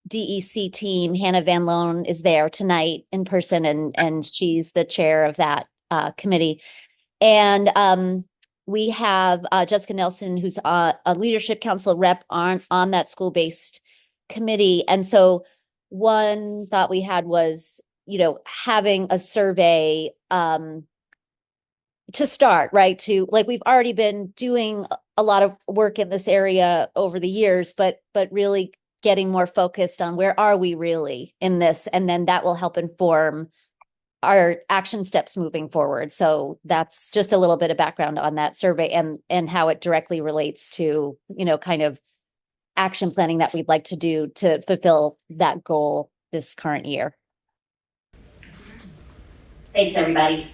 DEC team. Hannah Van Loan is there tonight in person, and she's the chair of that committee. And we have Jessica Nelson, who's a leadership council rep on that school-based committee. And so one thought we had was, having a survey to start, right? We've already been doing a lot of work in this area over the years, but really getting more focused on where are we really in this, and then that will help inform our action steps moving forward. So that's just a little bit of background on that survey and how it directly relates to, kind of action planning that we'd like to do to fulfill that goal this current year. Thanks, everybody.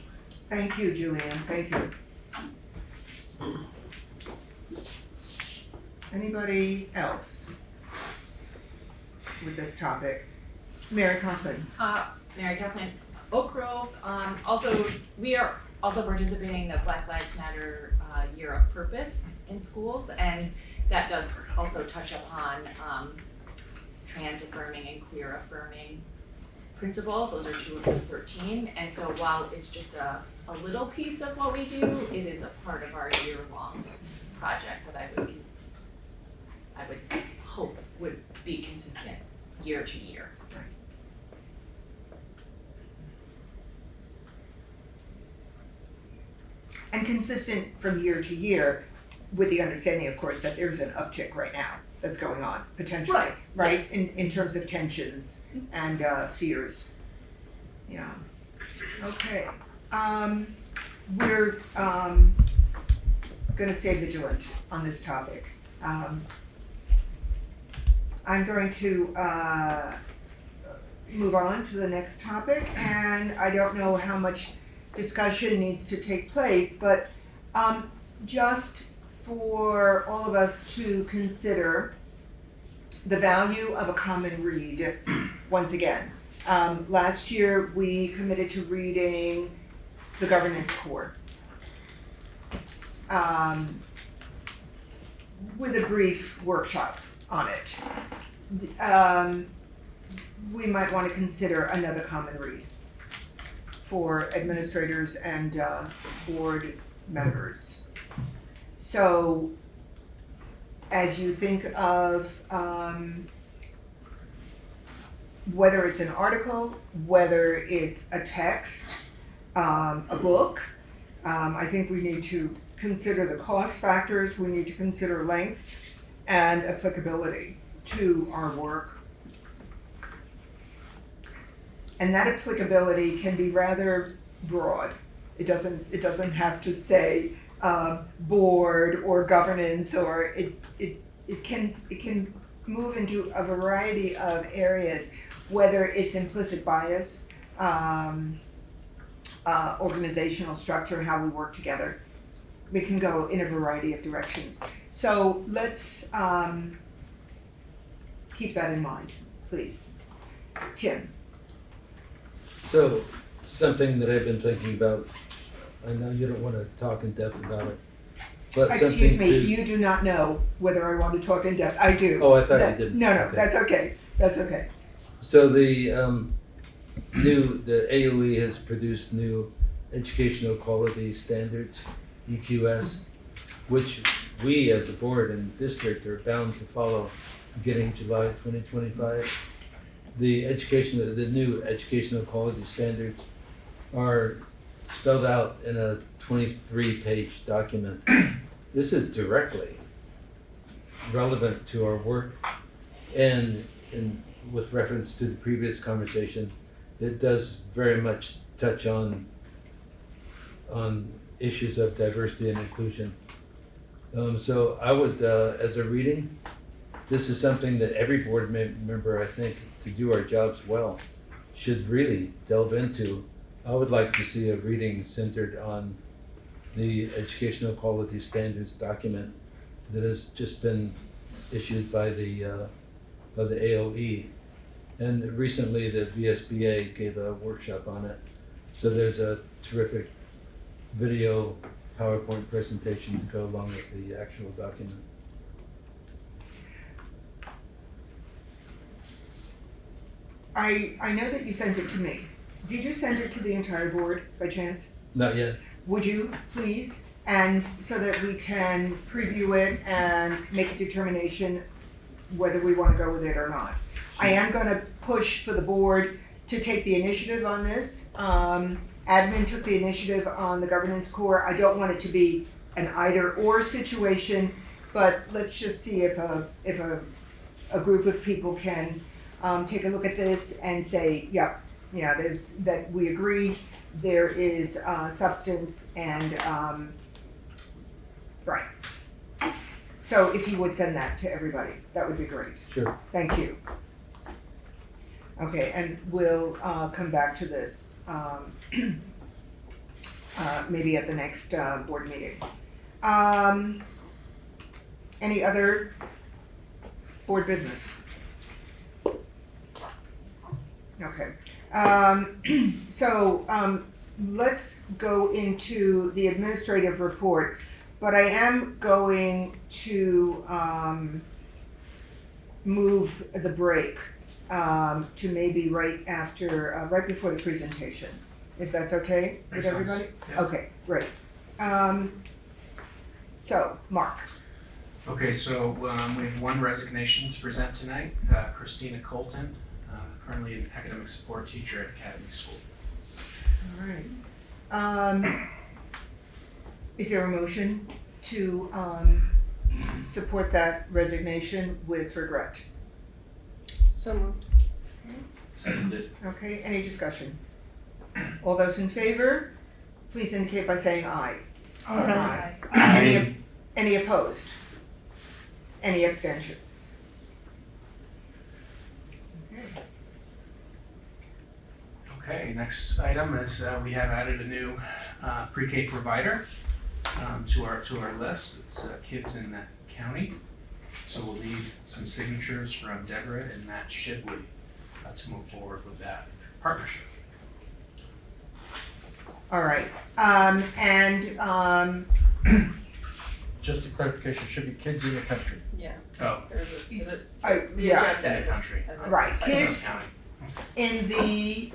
Thank you, Julianne, thank you. Anybody else with this topic? Mary Kaufman. Mary Kaufman, Oak Grove. Also, we are also participating in the Black Lives Matter Year of Purpose in schools, and that does also touch upon trans affirming and queer affirming principles. Those are 2 of the 13. And so while it's just a little piece of what we do, it is a part of our year-long project that I would hope would be consistent year to year. And consistent from year to year, with the understanding, of course, that there's an uptick right now that's going on, potentially, right? Yes. In terms of tensions and fears. Yeah. Okay. We're gonna stay vigilant on this topic. I'm going to move on to the next topic, and I don't know how much discussion needs to take place, but just for all of us to consider the value of a common read once again. Last year, we committed to reading the Governance Core with a brief workshop on it. We might want to consider another common read for administrators and board members. So as you think of whether it's an article, whether it's a text, a book, I think we need to consider the cost factors, we need to consider length and applicability to our work. And that applicability can be rather broad. It doesn't have to say board or governance, or it can move into a variety of areas, whether it's implicit bias, organizational structure, how we work together. We can go in a variety of directions. So let's keep that in mind, please. Tim. So, something that I've been thinking about, I know you don't want to talk in depth about it, but Excuse me, you do not know whether I want to talk in depth. I do. Oh, I thought you didn't. No, Okay. That's okay. That's okay. So the AOE has produced new educational quality standards, EQS, which we as a board and district are bound to follow beginning July 2025. The new educational quality standards are spelled out in a 23-page document. This is directly relevant to our work, and with reference to the previous conversation, it does very much touch on on issues of diversity and inclusion. So I would, as a reading, this is something that every board member, I think, to do our jobs well, should really delve into. I would like to see a reading centered on the educational quality standards document that has just been issued by the AOE. And recently the VSBA gave a workshop on it. So there's a terrific video PowerPoint presentation to go along with the actual document. I know that you sent it to me. Did you send it to the entire board by chance? Not yet. Would you, please? And so that we can preview it and make a determination whether we want to go with it or not. I am going to push for the board to take the initiative on this. Admin took the initiative on the governance core. I don't want it to be an either or situation, but let's just see if a group of people can take a look at this and say, yeah, there's that we agree there is substance and right. So if you would send that to everybody, that would be great. Sure. Thank you. Okay, and we'll come back to this maybe at the next board meeting. Any other board business? Okay. So let's go into the administrative report, but I am going to move the break to maybe right after, right before the presentation, if that's okay with everybody? Yeah. Okay, great. So, Mark. Okay, so we have one resignation to present tonight. Christina Colton, currently an academic support teacher at Academy School. All right. Is there a motion to support that resignation with regret? So moved. Seconded. Okay, any discussion? All those in favor, please indicate by saying aye. Aye. Any opposed? Any abstentions? Okay. Okay, next item is we have added a new PreK provider to our list. It's kids in the county. So we'll need some signatures from Deborah and Matt Shibley to move forward with that partnership. All right, Just a clarification, should be kids in the country. Yeah. Oh, There's the yeah, agenda in the country. as a right, title. kids County. in the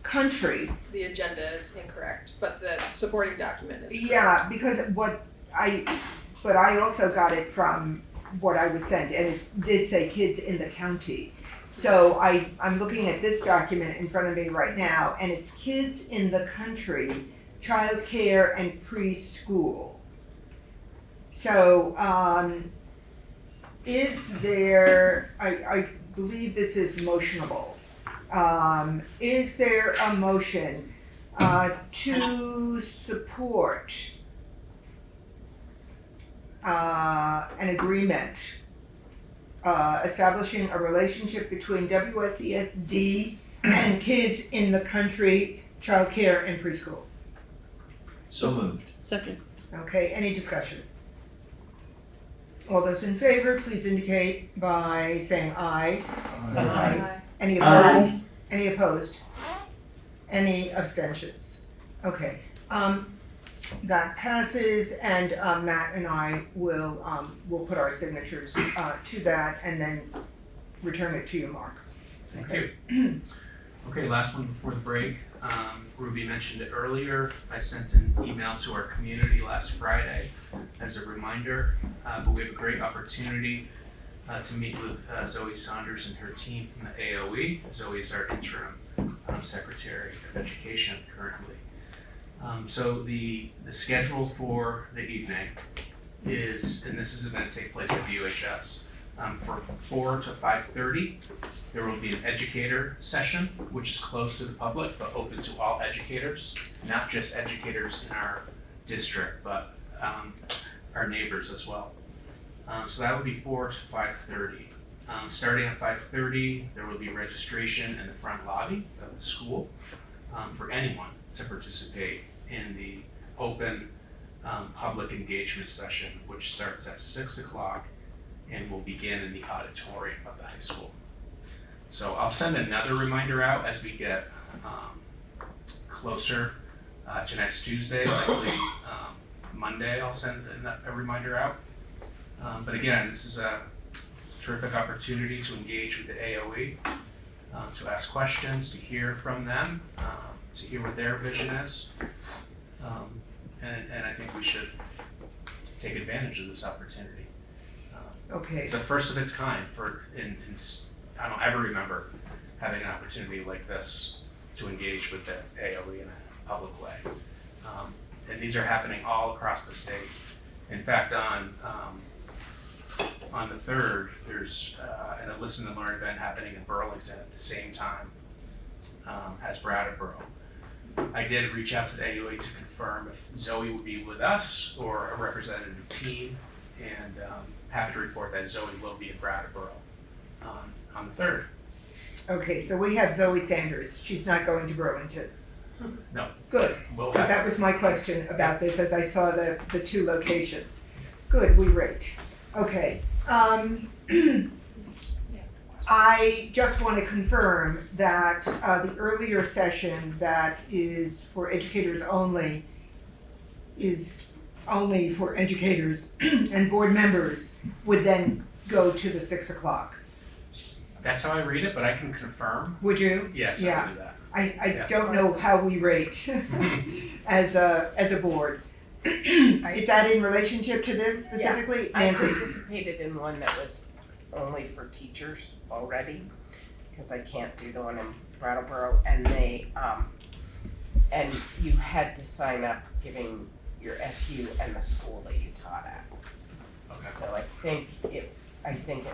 country. The agenda is incorrect, but the supporting document is correct. Yeah, because but I also got it from what I was sent, and it did say kids in the county. So I'm looking at this document in front of me right now, and it's kids in the country, childcare and preschool. So, is there, I believe this is motionable. Is there a motion to support an agreement establishing a relationship between WSESD and kids in the country, childcare and preschool? So moved. Second. Okay, any discussion? All those in favor, please indicate by saying aye. Aye. Any opposed? Any opposed? Any abstentions? Okay, that passes, and Matt and I will put our signatures to that and then return it to you, Mark. Thank you. Okay, last one before the break. Ruby mentioned it earlier. I sent an email to our community last Friday as a reminder, but we have a great opportunity to meet with Zoe Saunders and her team from the AOE. Zoe is our interim Secretary of Education currently. So the schedule for the evening is, and this is going to take place at BUHS, From 4 to 5:30, there will be an educator session, which is closed to the public, but open to all educators, not just educators in our district, but our neighbors as well. So that would be 4 to 5:30. Starting at 5:30, there will be registration in the front lobby of the school for anyone to participate in the open public engagement session, which starts at 6 o'clock and will begin in the auditorium of the high school. So I'll send another reminder out as we get closer to next Tuesday, likely Monday I'll send a reminder out. But again, this is a terrific opportunity to engage with the AOE, to ask questions, to hear from them, to hear what their vision is. And I think we should take advantage of this opportunity. Okay. It's the first of its kind I don't ever remember having an opportunity like this to engage with the AOE in a public way. And these are happening all across the state. In fact, on the 3rd, there's a Listen and Learn event happening in Burlington at the same time as Brattleboro. I did reach out to the AOE to confirm if Zoe would be with us or a representative team, and happy to report that Zoe will be in Brattleboro on the 3rd. Okay, so we have Zoe Sanders. She's not going to Burlington. No. Good, We'll because have that was my question about this as I saw the two locations. Good, we rate. Okay. I just want to confirm that the earlier session that is for educators only is only for educators and board members would then go to the 6 o'clock. That's how I read it, but I can confirm. Would you? Yes, I Yeah. can do that. I don't know how we rate as a board. Is that in relationship to this specifically? I Nancy? participated in one that was only for teachers already, because I can't do the one in Brattleboro, and they, and you had to sign up giving your SU and the school that you taught at. Okay. So I think it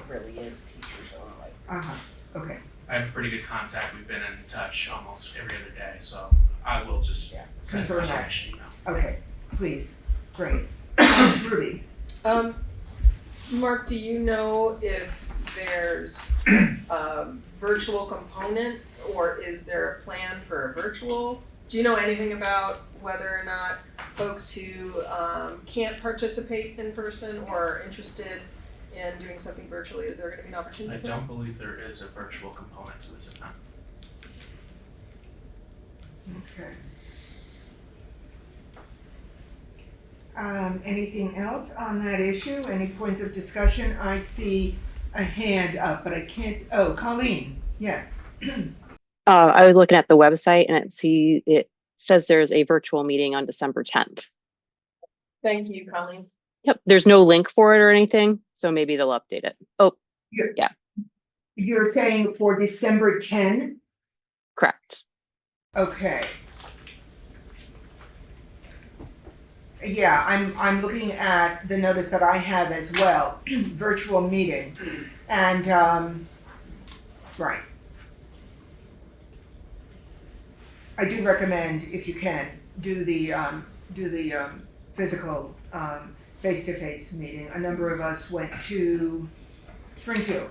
really is teachers only. Uh-huh, okay. I have pretty good contact. We've been in touch almost every other day, so I will just send a Confirm that. confirmation email. Okay, please, great. Ruby? Mark, do you know if there's a virtual component, or is there a plan for a virtual? Do you know anything about whether or not folks who can't participate in person or are interested in doing something virtually, is there going to be an opportunity? I don't believe there is a virtual component to this event. Okay. Anything else on that issue? Any points of discussion? I see a hand up, but I can't, oh, Colleen, yes. I was looking at the website and it says there's a virtual meeting on December 10th. Thank you, Colleen. Yep, there's no link for it or anything, so maybe they'll update it. Oh, yeah. You're saying for December 10? Correct. Okay. Yeah, I'm looking at the notice that I have as well, virtual meeting, and, right. I do recommend, if you can, do the physical, face-to-face meeting. A number of us went to Springfield,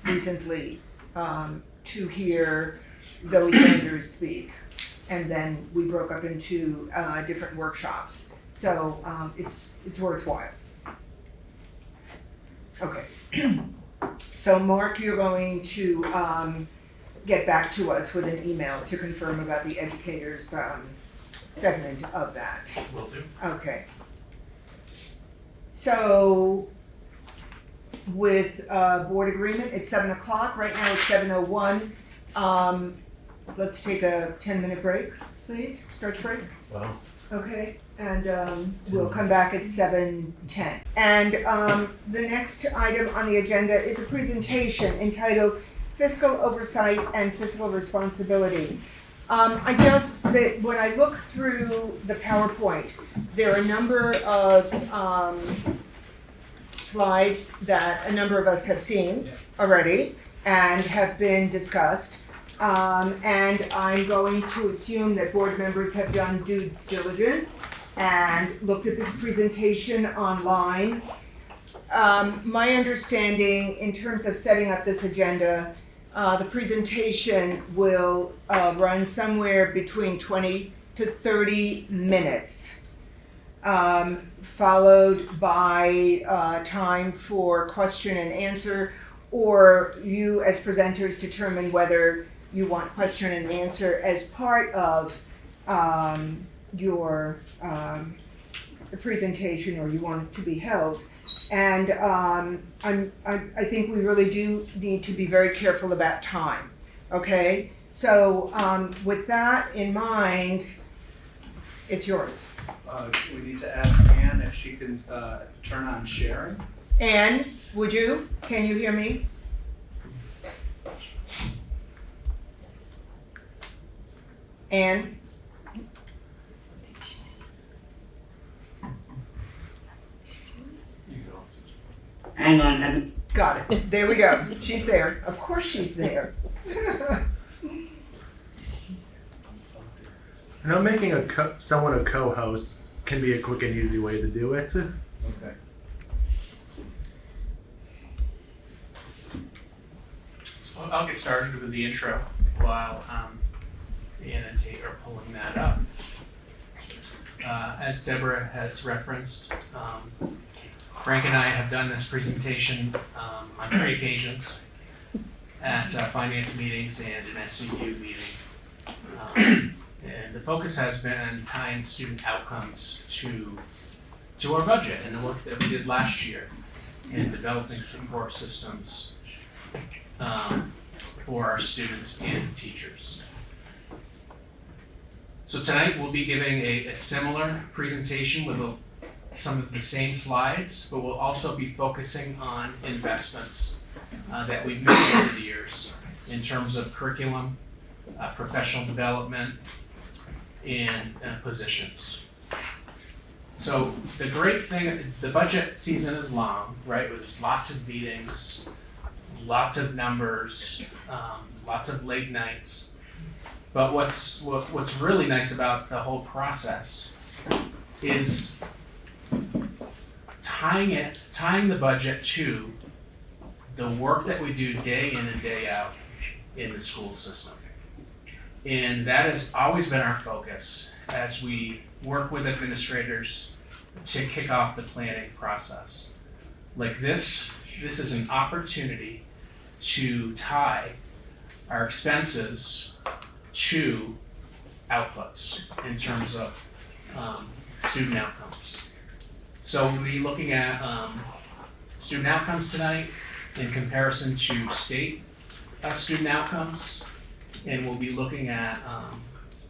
recently, to hear Zoe Sanders speak. And then we broke up into different workshops. So it's worthwhile. Okay. So Mark, you're going to get back to us with an email to confirm about the educators segment of that. Will do. Okay. So with board agreement, it's 7 o'clock. Right now it's 7:01. Let's take a 10-minute break, please. Stretch break. Wow. Okay, and we'll come back at 7:10. And the next item on the agenda is a presentation entitled Fiscal Oversight and Fiscal Responsibility. When I look through the PowerPoint, there are a number of slides that a number of us have seen already and have been discussed. And I'm going to assume that board members have done due diligence and looked at this presentation online. My understanding in terms of setting up this agenda, the presentation will run somewhere between 20 to 30 minutes, followed by time for question and answer, or you as presenters determine whether you want question and answer as part of your presentation, or you want it to be held. And I think we really do need to be very careful about time, okay? So with that in mind, it's yours. We need to ask Ann if she can turn on sharing. Ann, would you? Can you hear me? Ann? Hang on. Got it. There we go. She's there. Of course she's there. I know making someone a co-host can be a quick and easy way to do it. Okay. So I'll get started with the intro while Ann and Tate are pulling that up. As Deborah has referenced, Frank and I have done this presentation on 3 occasions at finance meetings and an SCU meeting. And the focus has been on tying student outcomes to our budget and the work that we did last year in developing support systems for our students and teachers. So tonight we'll be giving a similar presentation with some of the same slides, but we'll also be focusing on investments that we've made over the years in terms of curriculum, professional development, and positions. So the great thing, the budget season is long, right? There's lots of meetings, lots of numbers, lots of late nights. But what's really nice about the whole process is tying the budget to the work that we do day in and day out in the school system. And that has always been our focus as we work with administrators to kick off the planning process. Like this is an opportunity to tie our expenses to outputs in terms of student outcomes. So we'll be looking at student outcomes tonight in comparison to state student outcomes. And we'll be looking at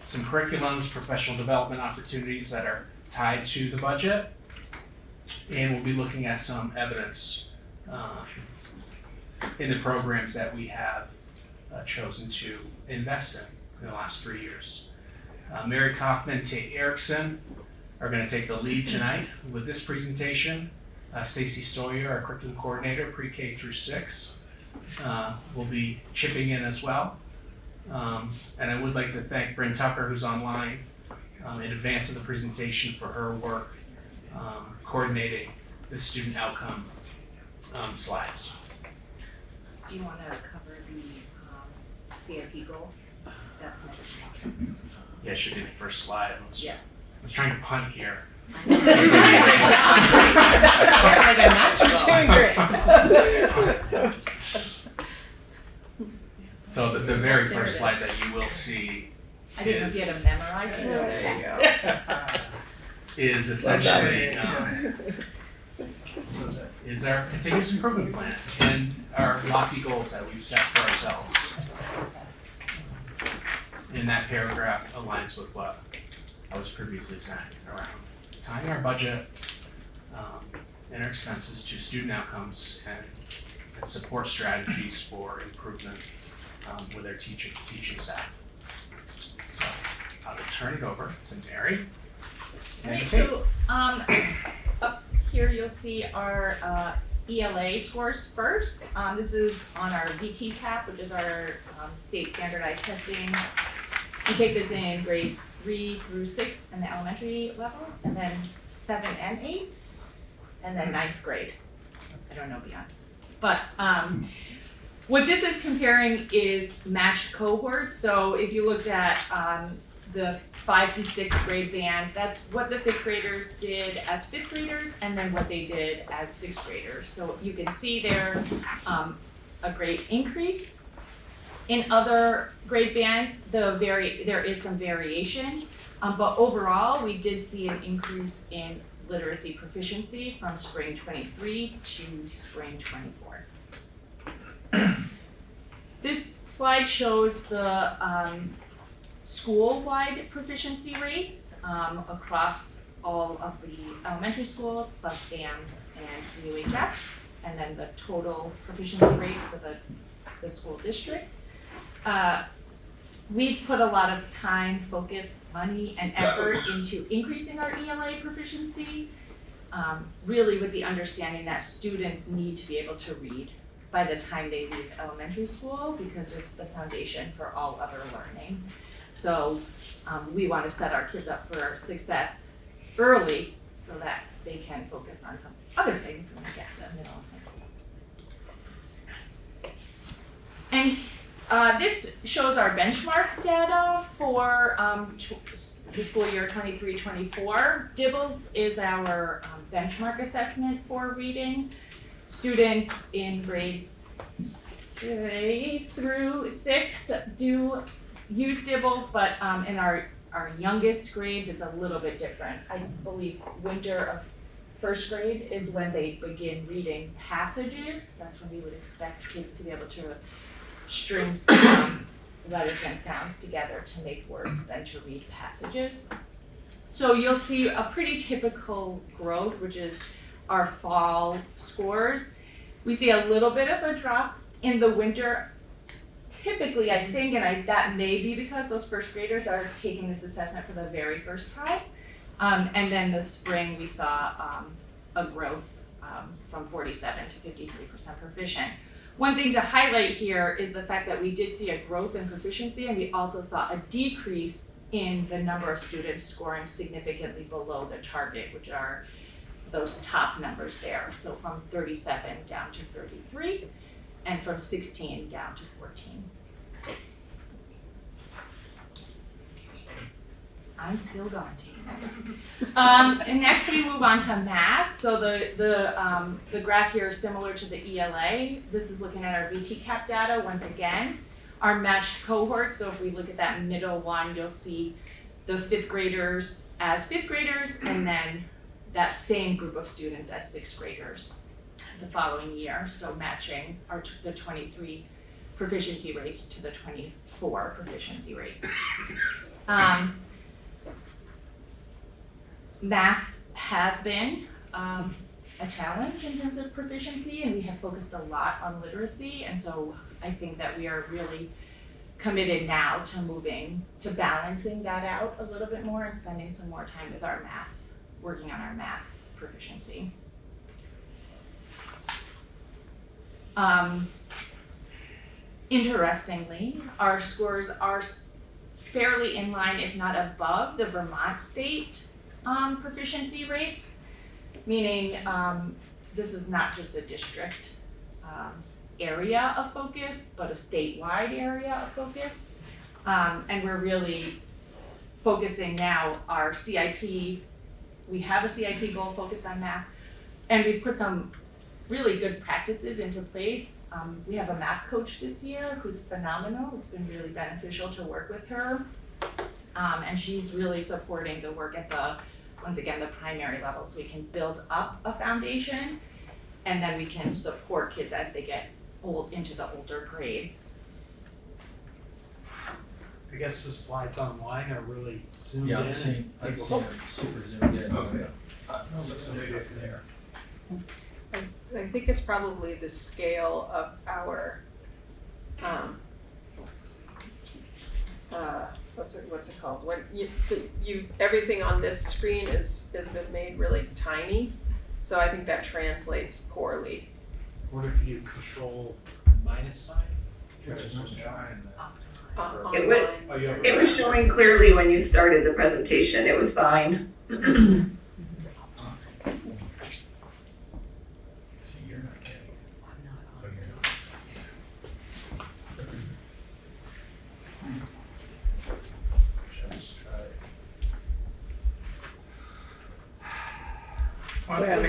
some curriculums, professional development opportunities that are tied to the budget. And we'll be looking at some evidence in the programs that we have chosen to invest in the last 3 years. Mary Kaufman, Tate Erickson are going to take the lead tonight with this presentation. Stacy Sawyer, our curriculum coordinator, PreK through 6, will be chipping in as well. And I would like to thank Bryn Tucker, who's online, in advance of the presentation for her work coordinating the student outcome slides. Do you want to cover the CIP goals? That's next. Yeah, it should be the first slide. Yeah. I was trying to punt here. Like I'm not So the very first slide that you will see I didn't know if you had to memorize it. There you go. is essentially is our continuous improvement plan and our lofty goals that we've set for ourselves. And that paragraph aligns with what I was previously saying around tying our budget and our expenses to student outcomes and support strategies for improvement with our teaching staff. So I'll turn it over to Mary. And Okay, so up here you'll see our ELA scores first. This is on our VT-CAP, which is our state standardized testing. We take this in grades 3 through 6 in the elementary level, and then 7 and 8, and then 9th grade. I don't know beyond. But what this is comparing is matched cohorts. So if you looked at the 5 to 6th grade bands, that's what the 5th graders did as 5th graders, and then what they did as 6th graders. So you can see there a great increase. In other grade bands, there is some variation, but overall, we did see an increase in literacy proficiency from spring 23 to spring 24. This slide shows the school-wide proficiency rates across all of the elementary schools, plus BAMS and BUHS, and then the total proficiency rate for the school district. We've put a lot of time, focus, money, and effort into increasing our ELA proficiency, really with the understanding that students need to be able to read by the time they leave elementary school, because it's the foundation for all other learning. So we want to set our kids up for success early so that they can focus on some other things when they get to middle and high school. And this shows our benchmark data for the school year 23-24. DIBELS is our benchmark assessment for reading. Students in grades 3 through 6 do use DIBELS, but in our youngest grades, it's a little bit different. I believe winter of 1st grade is when they begin reading passages. That's when we would expect kids to be able to string letters and sounds together to make words than to read passages. So you'll see a pretty typical growth, which is our fall scores. We see a little bit of a drop in the winter. Typically, I think, and that may be because those 1st graders are taking this assessment for the very first time. And then the spring, we saw a growth from 47 to 53% proficient. One thing to highlight here is the fact that we did see a growth in proficiency, and we also saw a decrease in the number of students scoring significantly below the target, which are those top numbers there. So from 37 down to 33, and from 16 down to 14. I'm still going to. And next we move on to math. So the graph here is similar to the ELA. This is looking at our VT-CAP data once again. Our matched cohort, so if we look at that middle one, you'll see the 5th graders as 5th graders, and then that same group of students as 6th graders the following year. So matching the 23 proficiency rates to the 24 proficiency rates. Math has been a challenge in terms of proficiency, and we have focused a lot on literacy, and so I think that we are really committed now to moving to balancing that out a little bit more and spending some more time with our math, working on our math proficiency. Interestingly, our scores are fairly in line, if not above, the Vermont state proficiency rates, meaning this is not just a district area of focus, but a statewide area of focus. And we're really focusing now our CIP. We have a CIP goal focused on math, and we've put some really good practices into place. We have a math coach this year who's phenomenal. It's been really beneficial to work with her. And she's really supporting the work at once again, the primary level, so we can build up a foundation, and then we can support kids as they get into the older grades. I guess the slides online are really zoomed in. Yeah, I've seen it super zoomed in. Okay. There. I think it's probably the scale of our what's it called? When you everything on this screen has been made really tiny, So I think that translates poorly. What if you control minus sign? It was, Oh, you have it was showing clearly when you started the presentation, it was fine.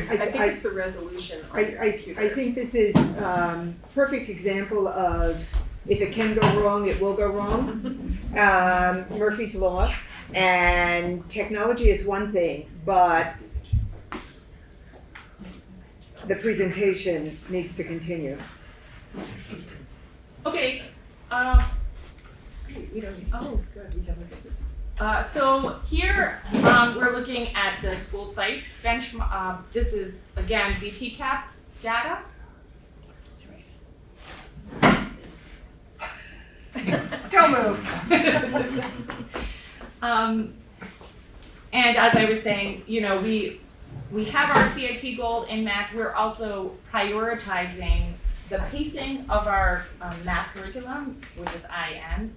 So I think it's the resolution on your I computer. think this is perfect example of if it can go wrong, it will go wrong. Murphy's Law, and technology is one thing, but the presentation needs to continue. Okay, we don't, oh, good, we can look at this. So here, we're looking at the school sites benchmark. This is, again, VTCAP data. Don't move. And as I was saying, you know, we have our CIP goal in math. We're also prioritizing the pacing of our math curriculum, which is IM,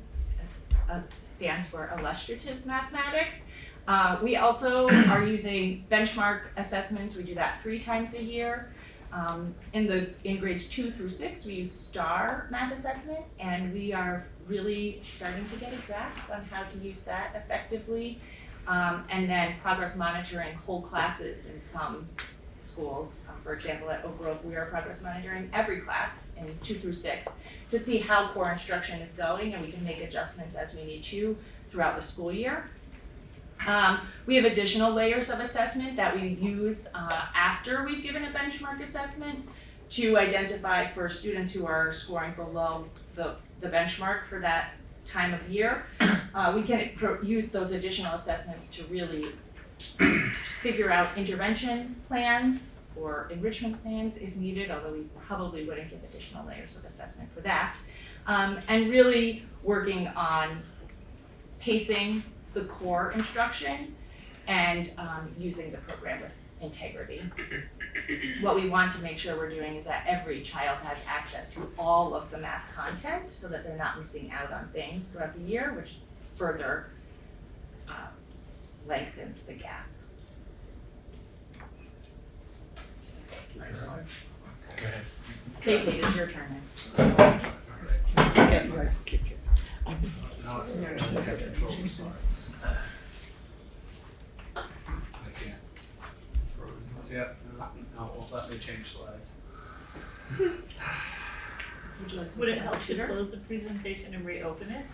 stands for illustrative mathematics. We also are using benchmark assessments. We do that 3 times a year. In grades 2 through 6, we use STAR math assessment, and we are really starting to get a grasp on how to use that effectively. And then progress monitoring whole classes in some schools. For example, at Oak Grove, we are progress monitoring every class in 2 through 6 to see how core instruction is going, and we can make adjustments as we need to throughout the school year. We have additional layers of assessment that we use after we've given a benchmark assessment to identify for students who are scoring below the benchmark for that time of year. We can use those additional assessments to really figure out intervention plans or enrichment plans if needed, although we probably wouldn't give additional layers of assessment for that. And really working on pacing the core instruction and using the program with integrity. What we want to make sure we're doing is that every child has access to all of the math content so that they're not missing out on things throughout the year, which further lengthens the gap. Go ahead. Kate, it's your turn now. Yeah, no, it won't let me change slides. Would it help to close the presentation and reopen it?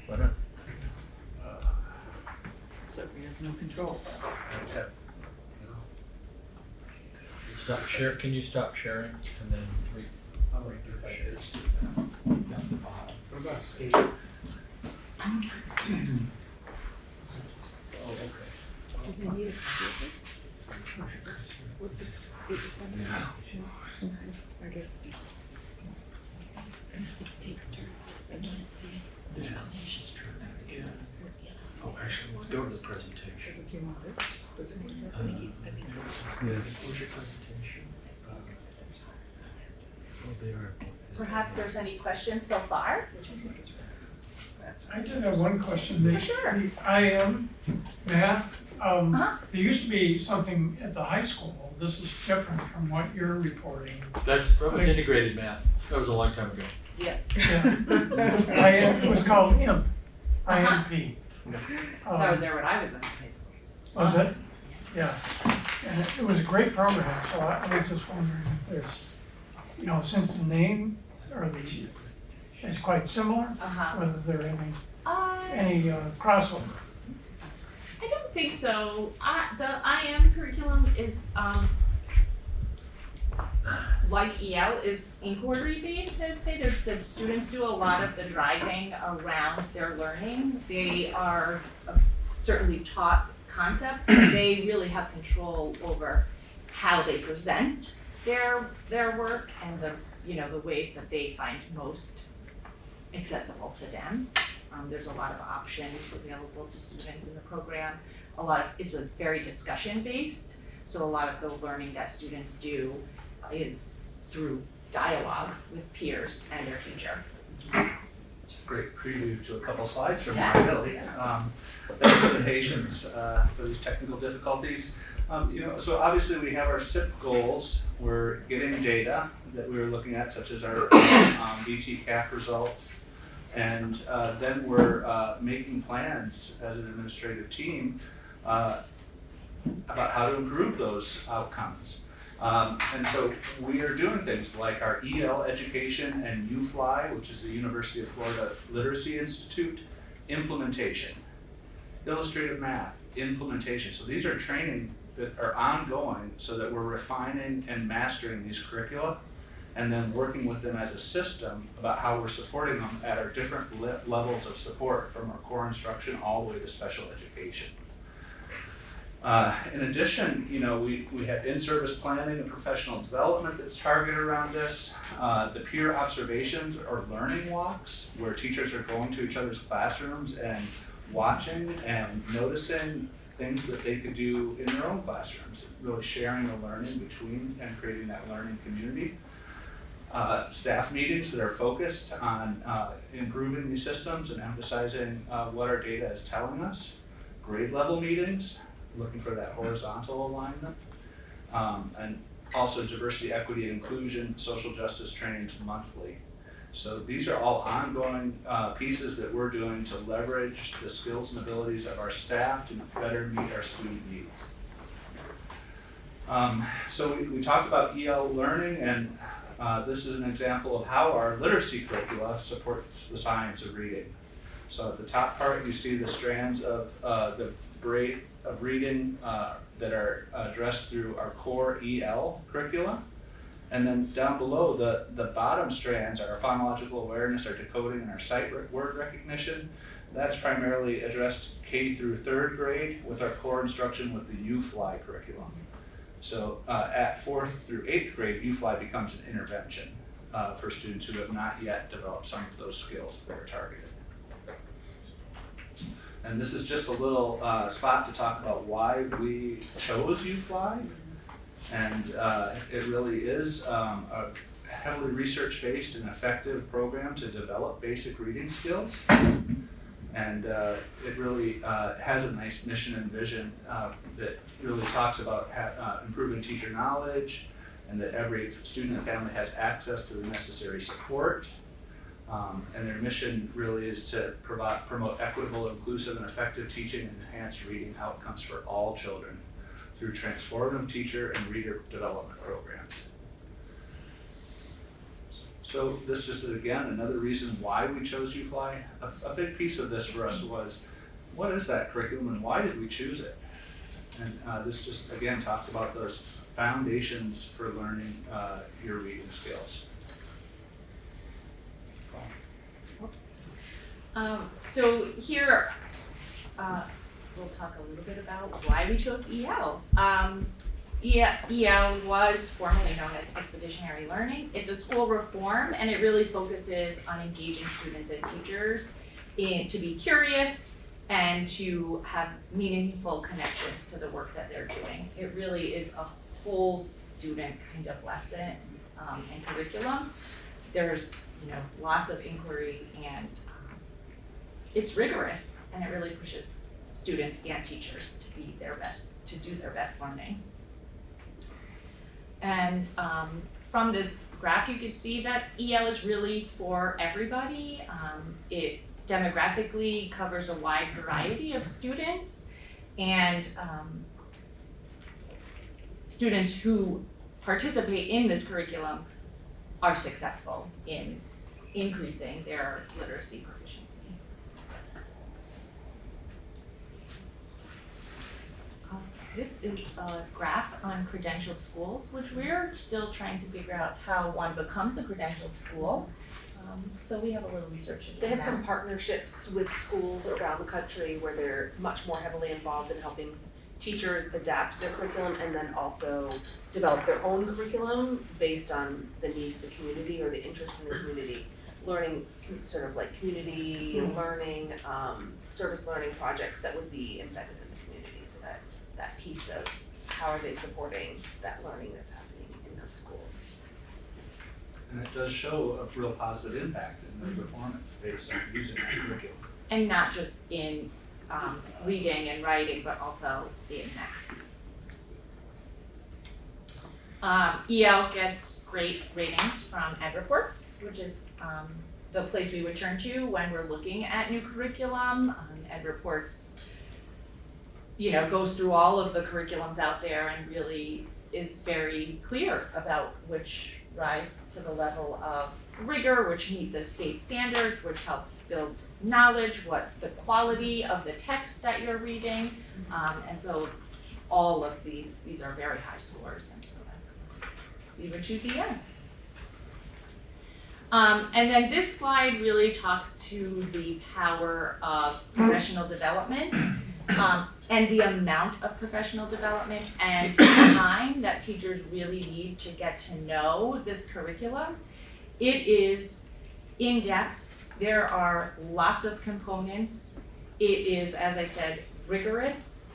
Why not? So he has no control. Stop share, can you stop sharing and then I'll redo that. What about skate? Oh, okay. Do they need a copy of this? I guess. It's Tate's turn. I can't see it. The presentation. Oh, actually, let's go to the presentation. Does he want it? Does he want it? I think he's. Yeah. Where's your presentation? Oh, they are. Perhaps there's any questions so far? I did have one question. The, Sure. the IM math, there used to be something at the high school. This is different from what you're reporting. that was integrated math. That was a long time ago. Yes. Yeah. It was called IMP, IMP. That was there when I was in high school. Was it? Yeah. And it was a great program, so I was just wondering if there's, since the name or the is quite similar, whether there are any crossover. I don't think so. The IM curriculum is, like EL, is inquiry based, I'd say. The students do a lot of the driving around their learning. They are certainly taught concepts, but they really have control over how they present their work and the ways that they find most accessible to them. There's a lot of options available to students in the program. It's a very discussion based, so a lot of the learning that students do is through dialogue with peers and their teacher. It's a great preview to a couple slides from Yeah. Billy. Thanks for the patience for these technical difficulties. So obviously we have our SIP goals. We're getting data that we were looking at, such as our BTCAF results. And then we're making plans as an administrative team about how to improve those outcomes. And so we are doing things like our EL education and UFly, which is the University of Florida Literacy Institute, implementation. Illustrative math, implementation. So these are training that are ongoing so that we're refining and mastering these curricula and then working with them as a system about how we're supporting them at our different levels of support, from our core instruction all the way to special education. In addition, we have in-service planning and professional development that's targeted around this. The peer observations or learning walks, where teachers are going to each other's classrooms and watching and noticing things that they could do in their own classrooms, really sharing the learning between and creating that learning community. Staff meetings that are focused on improving these systems and emphasizing what our data is telling us. Grade level meetings, looking for that horizontal alignment. And also diversity, equity, and inclusion, social justice trainings monthly. So these are all ongoing pieces that we're doing to leverage the skills and abilities of our staff to better meet our student needs. So we talked about EL learning, and this is an example of how our literacy curricula supports the science of reading. So at the top part, you see the strands of the braid of reading that are addressed through our core EL curricula. And then down below, the bottom strands are our phonological awareness, our decoding, and our sight word recognition. That's primarily addressed K through 3rd grade with our core instruction with the UFly curriculum. So at 4th through 8th grade, UFly becomes an intervention for students who have not yet developed some of those skills that are targeted. And this is just a little spot to talk about why we chose UFly. And it really is a heavily research-based and effective program to develop basic reading skills. And it really has a nice mission and vision that really talks about improving teacher knowledge, and that every student and family has access to the necessary support. And their mission really is to promote equitable, inclusive, and effective teaching and enhance reading outcomes for all children through transformative teacher and reader development programs. So this just is, again, another reason why we chose UFly. A big piece of this for us was, what is that curriculum and why did we choose it? And this just, again, talks about those foundations for learning your reading skills. So here, we'll talk a little bit about why we chose EL. EL was formerly known as expeditionary learning. It's a school reform, and it really focuses on engaging students and teachers to be curious and to have meaningful connections to the work that they're doing. It really is a whole student kind of lesson and curriculum. There's lots of inquiry, and it's rigorous, and it really pushes students and teachers to be their best, to do their best learning. And from this graph, you can see that EL is really for everybody. It demographically covers a wide variety of students, and students who participate in this curriculum are successful in increasing their literacy proficiency. This is a graph on credentialed schools, which we're still trying to figure out how one becomes a credentialed school. So we have a little research to do. They have some partnerships with schools around the country where they're much more heavily involved in helping teachers adapt their curriculum and then also develop their own curriculum based on the needs of the community or the interest in the community. learning, sort of like community learning, service learning projects that would be embedded in the community, so that piece of how are they supporting that learning that's happening in those schools. And it does show a real positive impact in their performance based on using that curriculum. And not just in reading and writing, but also in math. EL gets great ratings from Ed Reports, which is the place we would turn to when we're looking at new curriculum. Ed Reports, goes through all of the curriculums out there and really is very clear about which rise to the level of rigor, which meet the state standards, which helps build knowledge, what the quality of the text that you're reading. And so all of these are very high scores, and so we would choose EL. And then this slide really talks to the power of professional development and the amount of professional development and time that teachers really need to get to know this curriculum. It is in-depth. There are lots of components. It is, as I said, rigorous.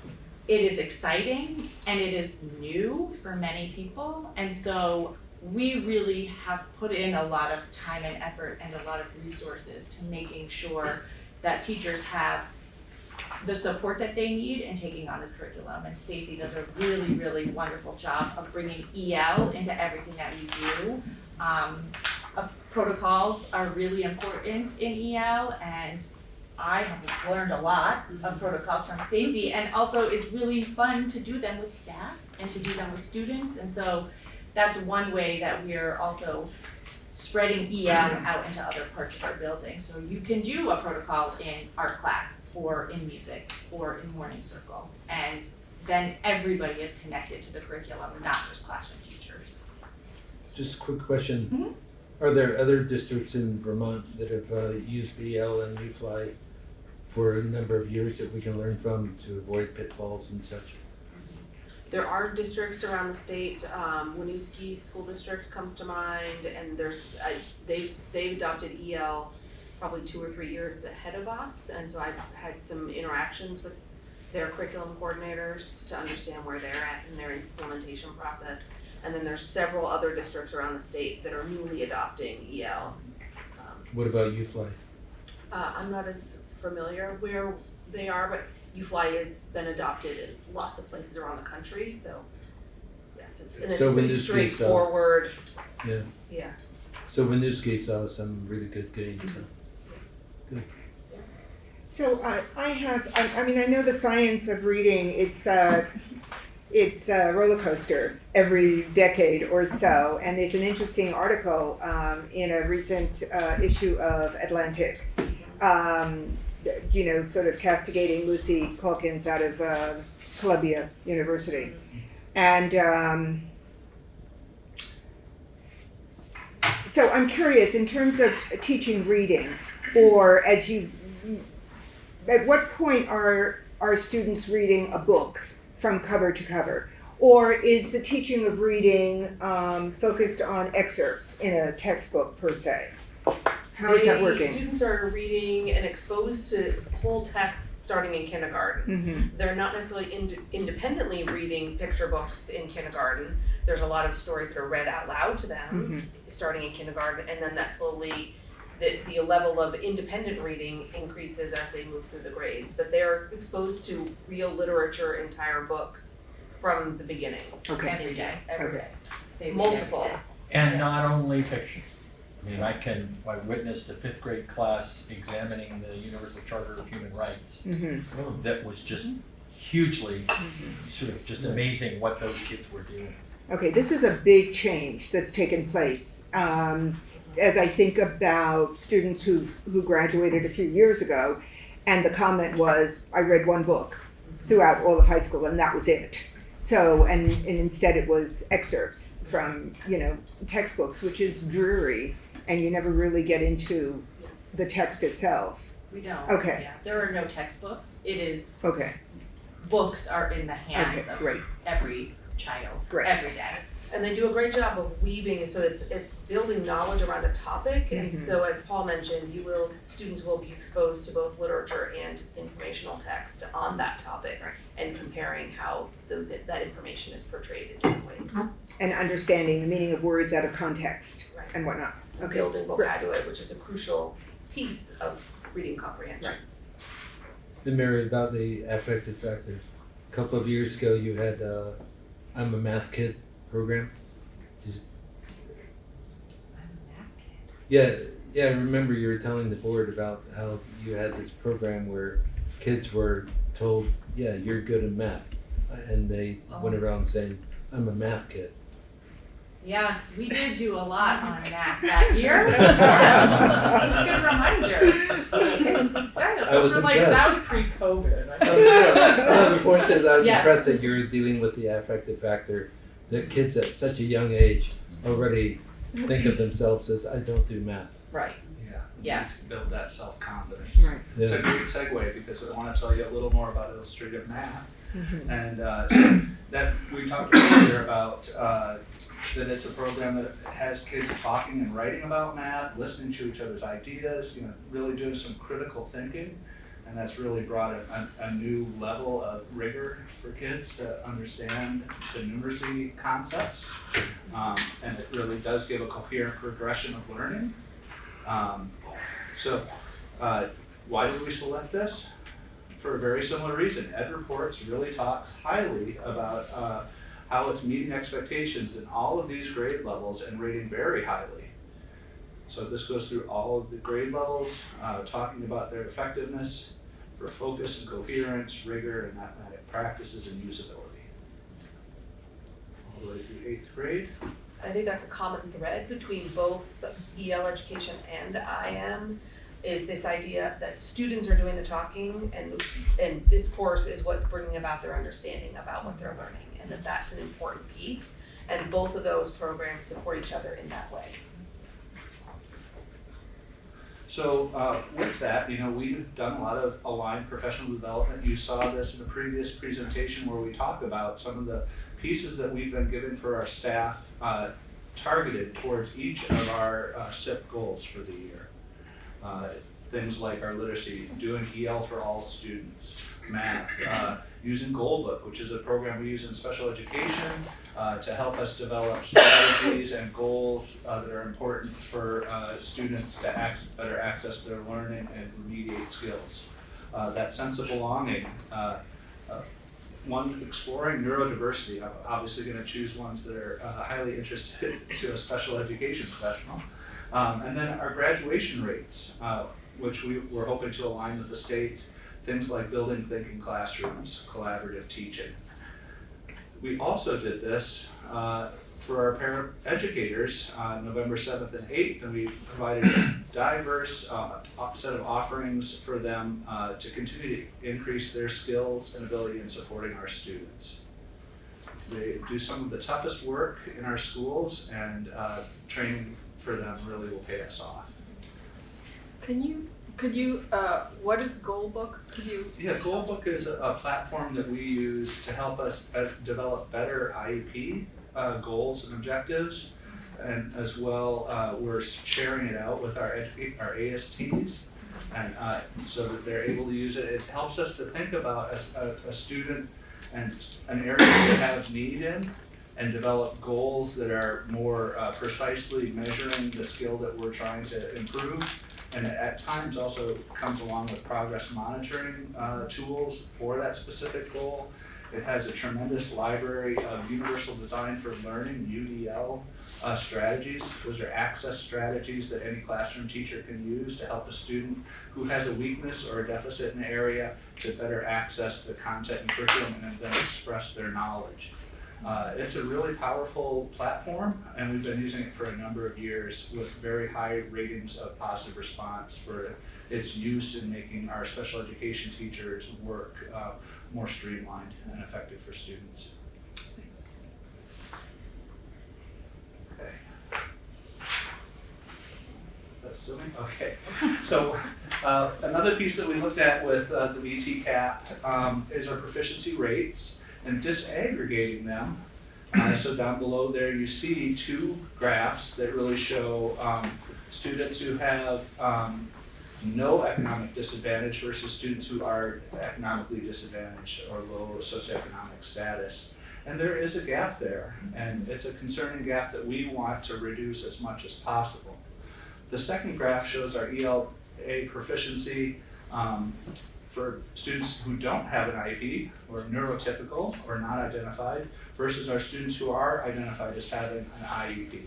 It is exciting, and it is new for many people. And so we really have put in a lot of time and effort and a lot of resources to making sure that teachers have the support that they need in taking on this curriculum. And Stacy does a really, really wonderful job of bringing EL into everything that we do. Protocols are really important in EL, and I have learned a lot of protocols from Stacy, and also it's really fun to do them with staff and to do them with students, and so that's one way that we're also spreading EL out into other parts of our building. So you can do a protocol in art class or in music or in morning circle, and then everybody is connected to the curriculum, not just classroom teachers. Just a quick question. Mhm. Are there other districts in Vermont that have used EL and UFly for a number of years that we can learn from to avoid pitfalls and such? There are districts around the state. Winooski School District comes to mind, and they've adopted EL probably 2 or 3 years ahead of us, and so I've had some interactions with their curriculum coordinators to understand where they're at in their implementation process. And then there's several other districts around the state that are newly adopting EL. What about UFly? I'm not as familiar where they are, but UFly has been adopted in lots of places around the country, so yes, it's pretty straightforward. Yeah. So Winooski saw some really good gains. Mm-hmm. Good. So I know the science of reading, it's a roller coaster every decade or so, and there's an interesting article in a recent issue of Atlantic, sort of castigating Lucy Calkins out of Columbia University. And so I'm curious, in terms of teaching reading, or at what point are students reading a book from cover to cover? Or is the teaching of reading focused on excerpts in a textbook per se? How is that working? Students are reading and exposed to whole texts starting in kindergarten. Mm-hmm. They're not necessarily independently reading picture books in kindergarten. There's a lot of stories that are read out loud to them starting in kindergarten, and then that slowly the level of independent reading increases as they move through the grades, but they're exposed to real literature, entire books from the beginning, every day. Multiple. And not only fiction. I mean, I witnessed a 5th grade class examining the Universal Charter of Human Rights that was just hugely sort of just amazing what those kids were doing. Okay, this is a big change that's taken place. As I think about students who graduated a few years ago, and the comment was, I read one book throughout all of high school, and that was it. So, and instead it was excerpts from, textbooks, which is dreary, and you never really get into the text itself. We don't. Okay. Yeah. There are no textbooks. It is. Okay. Books are in the hands of great. every child Great. every day. And they do a great job of weaving it so it's building knowledge around a topic. And so as Paul mentioned, students will be exposed to both literature and informational text on that topic and comparing how that information is portrayed in different ways. And understanding the meaning of words out of context and whatnot. Okay. Building vocabulary, which is a crucial piece of reading comprehension. And Mary, about the affective factor, a couple of years ago you had I'm a Math Kid program. Yeah, I remember you were telling the board about how you had this program where kids were told, yeah, you're good in math. And they went around saying, I'm a math kid. Yes, we did do a lot on math that year. That's a good reminder. I was impressed. That was pre-COVID. The point is, I was Yes. impressed that you're dealing with the affective factor, that kids at such a young age already think of themselves as, I don't do math. Right. Yeah. Yes. Build that self-confidence. Right. It's a great segue because I want to tell you a little more about illustrative math. And so that we talked earlier about that it's a program that has kids talking and writing about math, listening to each other's ideas, really doing some critical thinking. And that's really brought a new level of rigor for kids to understand the numeracy concepts. And it really does give a coherent progression of learning. So why did we select this? For a very similar reason. Ed Reports really talks highly about how it's meeting expectations in all of these grade levels and rating very highly. So this goes through all of the grade levels, talking about their effectiveness for focus and coherence, rigor, and mathematic practices and usability. All the way through 8th grade. I think that's a common thread between both EL education and IM, is this idea that students are doing the talking and discourse is what's bringing about their understanding about what they're learning, and that's an important piece. And both of those programs support each other in that way. So with that, we've done a lot of aligned professional development. You saw this in the previous presentation where we talk about some of the pieces that we've been given for our staff targeted towards each of our SIP goals for the year. Things like our literacy, doing EL for all students, math, using Goldbook, which is a program we use in special education to help us develop strategies and goals that are important for students to better access their learning and remediate skills. That sense of belonging. One, exploring neurodiversity. I'm obviously going to choose ones that are highly interested to a special education professional. And then our graduation rates, which we're hoping to align with the state. Things like building thinking classrooms, collaborative teaching. We also did this for our parent educators on November 7th and 8th, and we provided a diverse set of offerings for them to continue to increase their skills and ability in supporting our students. They do some of the toughest work in our schools, and training for them really will pay us off. Could you, what is Goalbook? Yeah, Goalbook is a platform that we use to help us develop better IEP goals and objectives, and as well we're sharing it out with our ASTs, and so that they're able to use it. It helps us to think about a student and an area they have need in, and develop goals that are more precisely measuring the skill that we're trying to improve. And at times also comes along with progress monitoring tools for that specific goal. It has a tremendous library of universal design for learning, UDL strategies. Those are access strategies that any classroom teacher can use to help a student who has a weakness or a deficit in an area to better access the content and curriculum and then express their knowledge. It's a really powerful platform, and we've been using it for a number of years with very high ratings of positive response for its use in making our special education teachers' work more streamlined and effective for students. Thanks. Okay. That's assuming? Okay. So another piece that we looked at with the VT cap is our proficiency rates, and disaggregating them So down below there, you see two graphs that really show students who have no economic disadvantage versus students who are economically disadvantaged or low socioeconomic status. And there is a gap there, and it's a concerning gap that we want to reduce as much as possible. The second graph shows our ELA proficiency for students who don't have an IEP or neurotypical or not identified versus our students who are identified as having an IEP.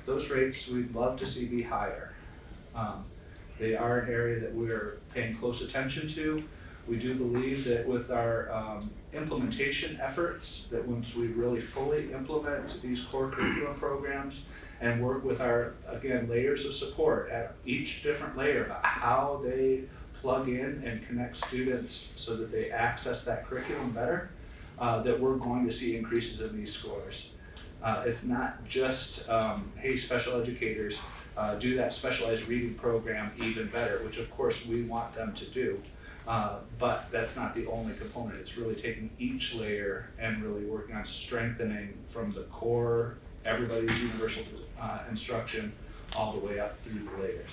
Those rates we'd love to see be higher. They are an area that we're paying close attention to. We do believe that with our implementation efforts, that once we really fully implement these core curriculum programs and work with our, again, layers of support at each different layer about how they plug in and connect students so that they access that curriculum better, that we're going to see increases in these scores. It's not just, hey, special educators, do that specialized reading program even better, which of course we want them to do. But that's not the only component. It's really taking each layer and really working on strengthening from the core, everybody's universal instruction, all the way up through the layers.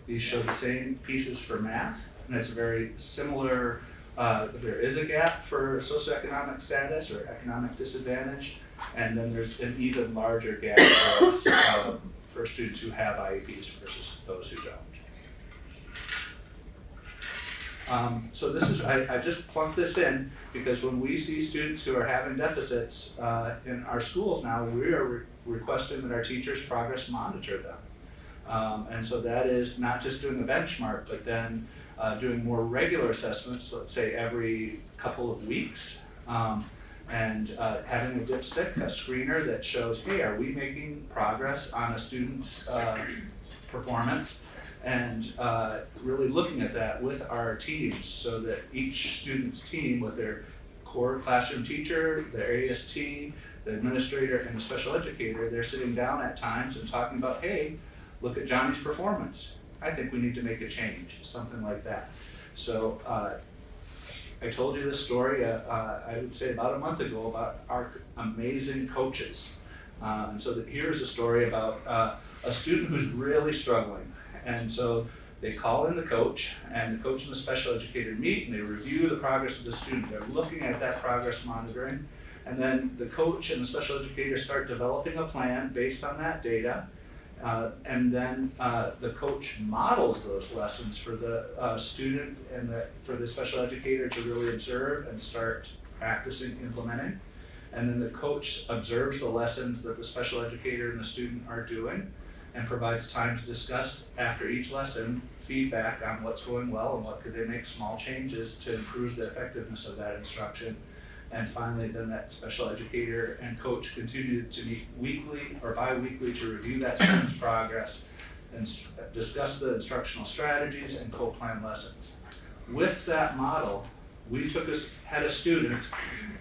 These show the same pieces for math, and it's very similar. There is a gap for socioeconomic status or economic disadvantage, and then there's an even larger gap for students who have IEPs versus those who don't. So this is, I just plunked this in because when we see students who are having deficits in our schools now, we are requesting that our teachers progress monitor them. And so that is not just doing a benchmark, but then doing more regular assessments, let's say every couple of weeks, and having a dipstick, a screener that shows, hey, are we making progress on a student's performance? And really looking at that with our teams so that each student's team with their core classroom teacher, their AST, the administrator, and the special educator, they're sitting down at times and talking about, hey, look at Johnny's performance. I think we need to make a change, something like that. So I told you this story, I would say about a month ago, about our amazing coaches. And so here's a story about a student who's really struggling. And so they call in the coach, and the coach and the special educator meet, and they review the progress of the student. They're looking at that progress monitoring. And then the coach and the special educator start developing a plan based on that data. And then the coach models those lessons for the student and for the special educator to really observe and start practicing implementing. And then the coach observes the lessons that the special educator and the student are doing and provides time to discuss after each lesson feedback on what's going well and what could they make small changes to improve the effectiveness of that instruction. And finally, then that special educator and coach continue to meet weekly or bi-weekly to review that student's progress and discuss the instructional strategies and co-plan lessons. With that model, we had a student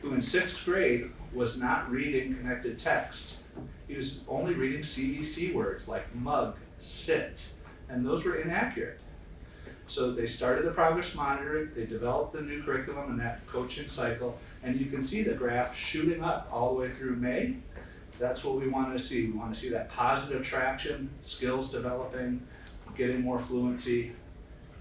who in 6th grade was not reading connected text. He was only reading CDC words like mug, sit, and those were inaccurate. So they started the progress monitoring, they developed the new curriculum and that coaching cycle, and you can see the graph shooting up all the way through May. That's what we want to see. We want to see that positive traction, skills developing, getting more fluency,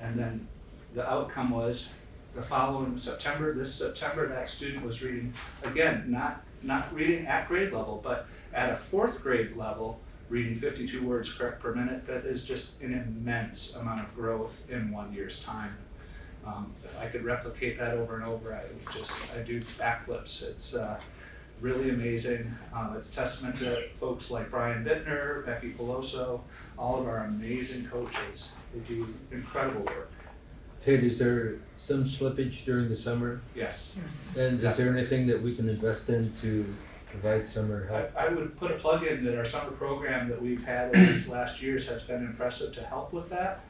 and then the outcome was the following September, this September, that student was reading, again, not reading at grade level, but at a 4th grade level, reading 52 words correct per minute. That is just an immense amount of growth in 1 year's time. If I could replicate that over and over, I do backflips. It's really amazing. It's testament to folks like Brian Bittner, Becky Peloso, all of our amazing coaches. They do incredible work. Ted, is there some slippage during the summer? Yes. And is there anything that we can invest in to provide summer help? I would put a plug in that our summer program that we've had over these last years has been impressive to help with that.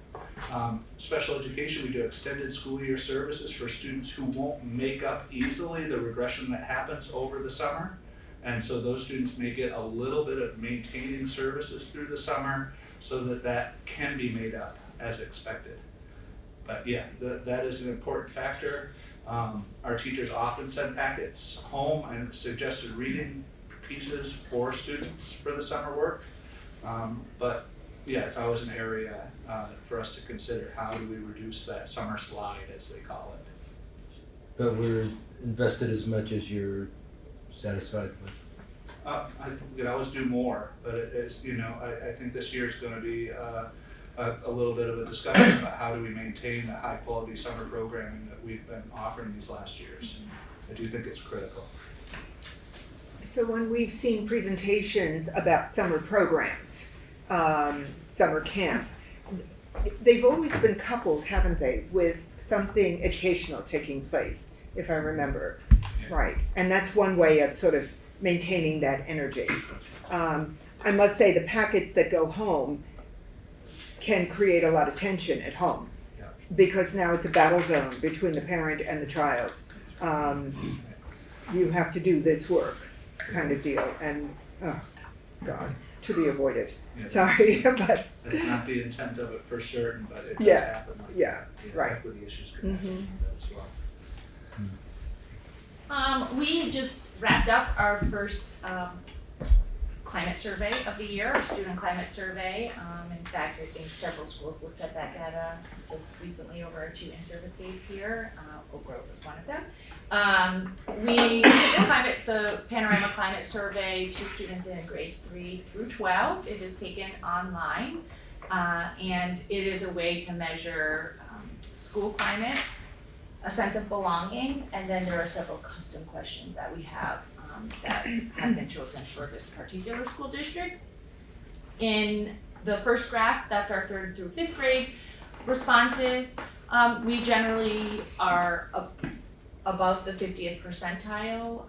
Special education, we do extended school year services for students who won't make up easily the regression that happens over the summer. And so those students may get a little bit of maintaining services through the summer so that that can be made up as expected. But yeah, that is an important factor. Our teachers often send packets home and suggested reading pieces for students for the summer work. But yeah, it's always an area for us to consider. How do we reduce that summer slide, as they call it? But we're invested as much as you're satisfied with. I think we could always do more, but it is, I think this year is going to be a little bit of a discussion about how do we maintain the high quality summer programming that we've been offering these last years. I do think it's critical. So when we've seen presentations about summer programs, summer camp, they've always been coupled, haven't they, with something educational taking place, if I remember. Yeah. Right, and that's one way of sort of maintaining that energy. I must say the packets that go home can create a lot of tension at home, Yeah. because now it's a battle zone between the parent and the child. You have to do this work kind of deal, and oh God, to be avoided. Yeah. Sorry, but That's not the intent of it for certain, but it does Yeah. happen. Like Yeah. that. Right. Equity issues can happen with that as well. We just wrapped up our first climate survey of the year, our student climate survey. In fact, I think several schools looked at that data just recently over our 2 in-service days here. Oak Grove was one of them. We did the Panorama Climate Survey to students in grades 3 through 12. It is taken online, and it is a way to measure school climate, a sense of belonging, and then there are several custom questions that we have that have been chosen for this particular school district. In the first graph, that's our 3rd through 5th grade responses. We generally are above the 50th percentile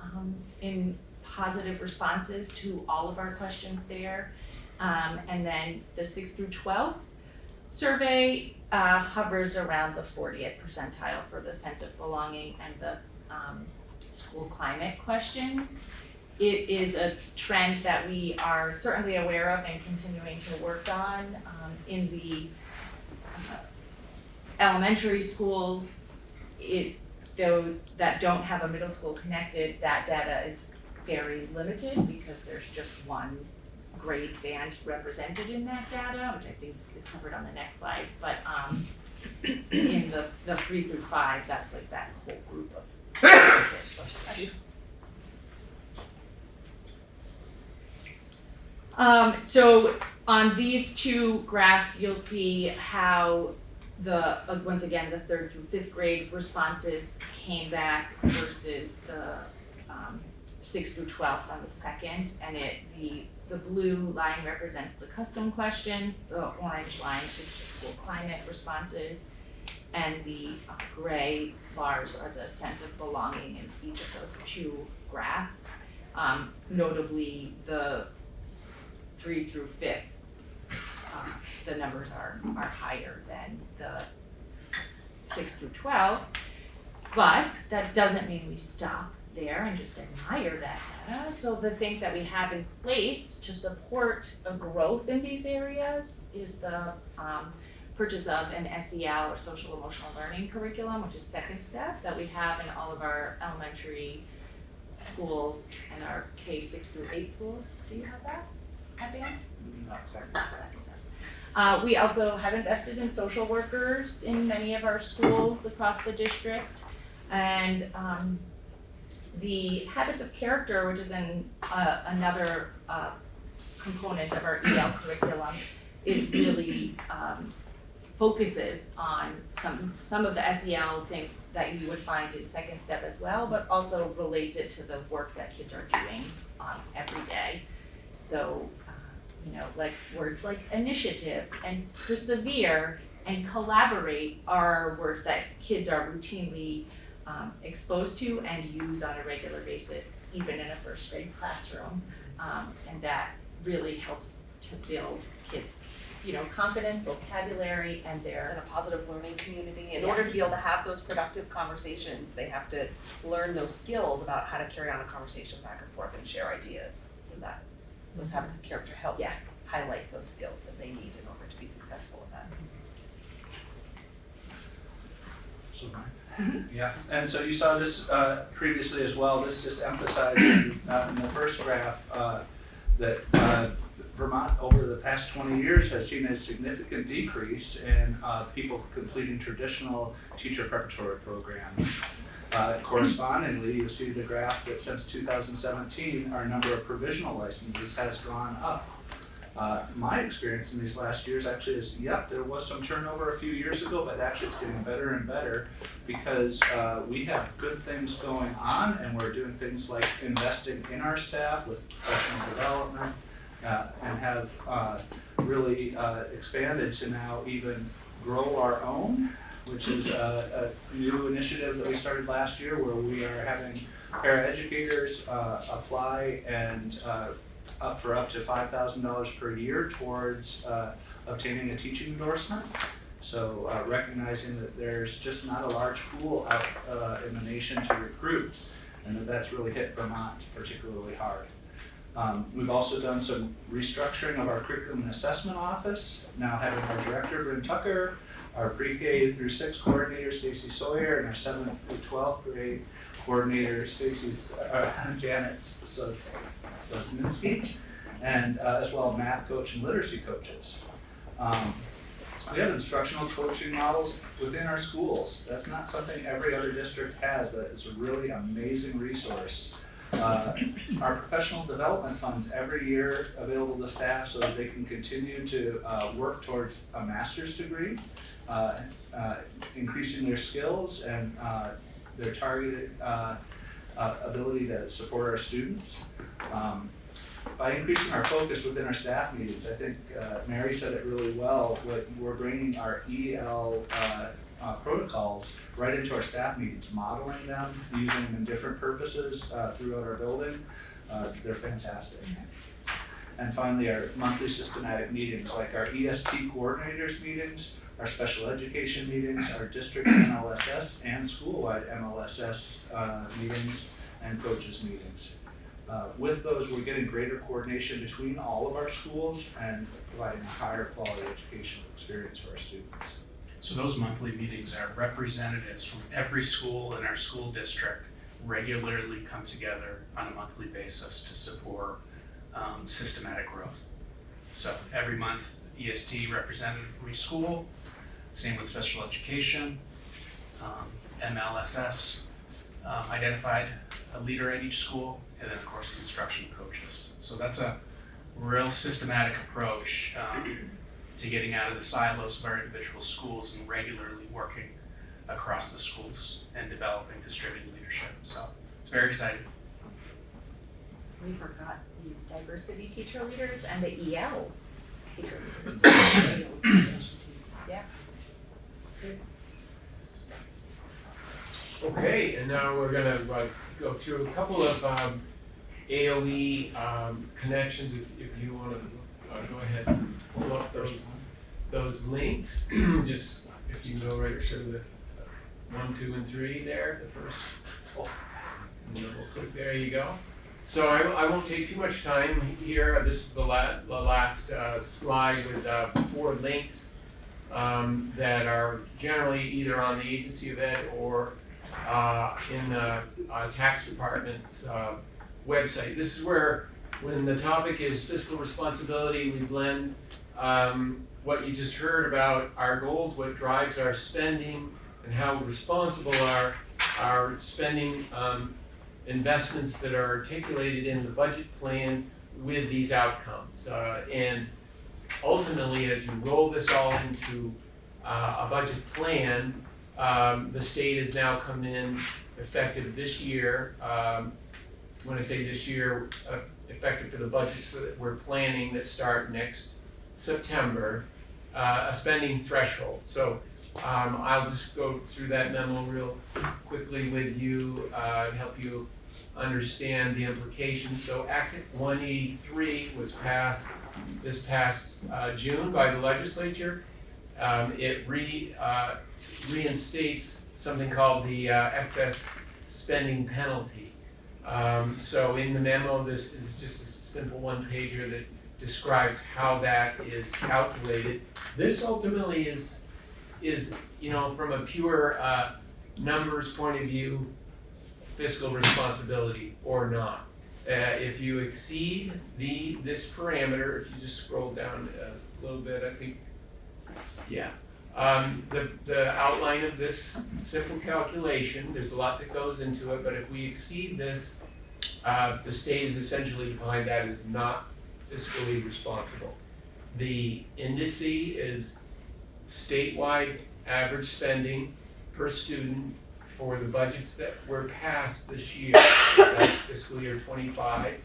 in positive responses to all of our questions there. And then the 6th through 12th survey hovers around the 40th percentile for the sense of belonging and the school climate questions. It is a trend that we are certainly aware of and continuing to work on in the elementary schools. Though that don't have a middle school connected, that data is very limited because there's just one grade band represented in that data, which I think is covered on the next slide. But in the 3 through 5, that's like that whole group of so on these 2 graphs, you'll see how once again, the 3rd through 5th grade responses came back versus the 6th through 12th on the 2nd, and the blue line represents the custom questions, the orange line is the school climate responses, and the gray bars are the sense of belonging in each of those 2 graphs. Notably, the 3 through 5th, the numbers are higher than the 6 through 12, but that doesn't mean we stop there and just admire that data. So the things that we have in place to support a growth in these areas is the purchase of an SEL or social emotional learning curriculum, which is second step that we have in all of our elementary schools and our K6 through 8 schools. Do you have that advanced? Not second. We also have invested in social workers in many of our schools across the district, and the habits of character, which is another component of our EL curriculum, is really focuses on some of the SEL things that you would find in second step as well, but also relates it to the work that kids are doing every day. So, like words like initiative and persevere and collaborate are words that kids are routinely exposed to and use on a regular basis, even in a first grade classroom. And that really helps to build kids' confidence, vocabulary, and And a positive learning community. In Yeah. order to be able to have those productive conversations, they have to learn those skills about how to carry on a conversation back and forth and share ideas, so that those habits of character help highlight those skills that they need in order to be successful at that. So, yeah, and so you saw this previously as well. This just emphasizes in the first graph that Vermont over the past 20 years has seen a significant decrease in people completing traditional teacher preparatory programs. Correspondingly, you see the graph that since 2017, our number of provisional licenses has gone up. My experience in these last years actually is, yep, there was some turnover a few years ago, but actually it's getting better and better because we have good things going on, and we're doing things like investing in our staff with professional development, and have really expanded to now even grow our own, which is a new initiative that we started last year where we are having paraeducators apply and up to $5,000 per year towards obtaining a teaching endorsement. So recognizing that there's just not a large pool out in the nation to recruit, and that's really hit Vermont particularly hard. We've also done some restructuring of our curriculum and assessment office, now having our director, Bryn Tucker, our pre-K through 6 coordinator, Stacy Sawyer, and our 7th through 12th grade coordinator, Janet Sosminski, and as well math coach and literacy coaches. We have instructional coaching models within our schools. That's not something every other district has. That is a really amazing resource. Our professional development funds every year available to staff so that they can continue to work towards a master's degree, increasing their skills and their targeted ability to support our students. By increasing our focus within our staff meetings, I think Mary said it really well, we're bringing our EL protocols right into our staff meetings, modeling them, using them in different purposes throughout our building. They're fantastic. And finally, our monthly systematic meetings, like our EST coordinators meetings, our special education meetings, our district MLSS and school-wide MLSS meetings, and coaches meetings. With those, we're getting greater coordination between all of our schools and providing a higher quality educational experience for our students. So those monthly meetings are representatives from every school in our school district regularly come together on a monthly basis to support systematic growth. So every month, EST representative from each school, same with special education, MLSS identified a leader at each school, and then of course the instructional coaches. So that's a real systematic approach to getting out of the silos of our individual schools and regularly working across the schools and developing distributed leadership. So it's very exciting. We forgot the diversity teacher leaders and the EL teacher leaders. Yeah. Okay, and now we're gonna go through a couple of AOE connections. If you want to go ahead and pull up those links, just if you can go right to the 1, 2, and 3 there, the first. And then we'll click. There you go. So I won't take too much time here. This is the last slide with 4 links that are generally either on the Agency of Ed or in the tax department's website. This is where, when the topic is fiscal responsibility, we blend what you just heard about our goals, what drives our spending, and how responsible our spending investments that are articulated in the budget plan with these outcomes. And ultimately, as you roll this all into a budget plan, the state has now come in effective this year. When I say this year, effective for the budgets that we're planning that start next September, a spending threshold. So I'll just go through that memo real quickly with you to help you understand the implications. So Act 183 was passed this past June by the legislature. It reinstates something called the excess spending penalty. So in the memo, this is just a simple one-pager that describes how that is calculated. This ultimately is from a pure numbers point of view, fiscal responsibility or not. If you exceed this parameter, if you just scroll down a little bit, I think, yeah. The outline of this simple calculation, there's a lot that goes into it, but if we exceed this, the state is essentially defined that as not fiscally responsible. The indice is statewide average spending per student for the budgets that were passed this year. That's fiscal year 25.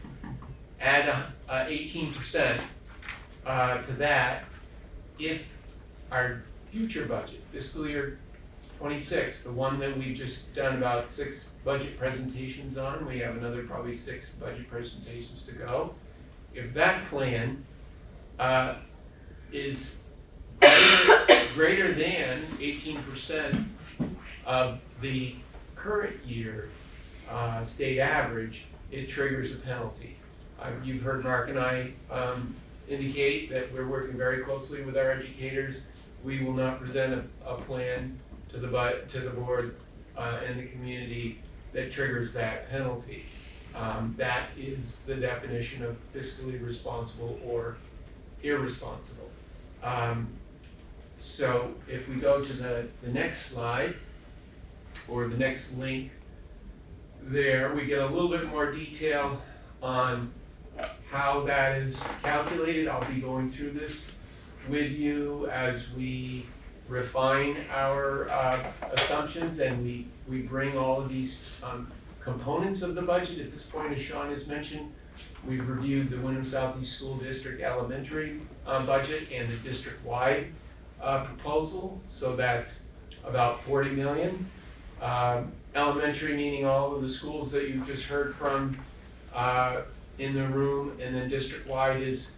Add 18% to that if our future budget, fiscal year 26, the one that we've just done about 6 budget presentations on, we have another probably 6 budget presentations to go. If that plan is greater than 18% of the current year state average, it triggers a penalty. You've heard Mark and I indicate that we're working very closely with our educators. We will not present a plan to the board and the community that triggers that penalty. That is the definition of fiscally responsible or irresponsible. So if we go to the next slide, or the next link there, we get a little bit more detail on how that is calculated. I'll be going through this with you as we refine our assumptions and we bring all of these components of the budget. At this point, as Sean has mentioned, we've reviewed the Windham Southeast School District elementary budget and the district-wide proposal, so that's about $40 million. Elementary meaning all of the schools that you've just heard from in the room, and then district-wide is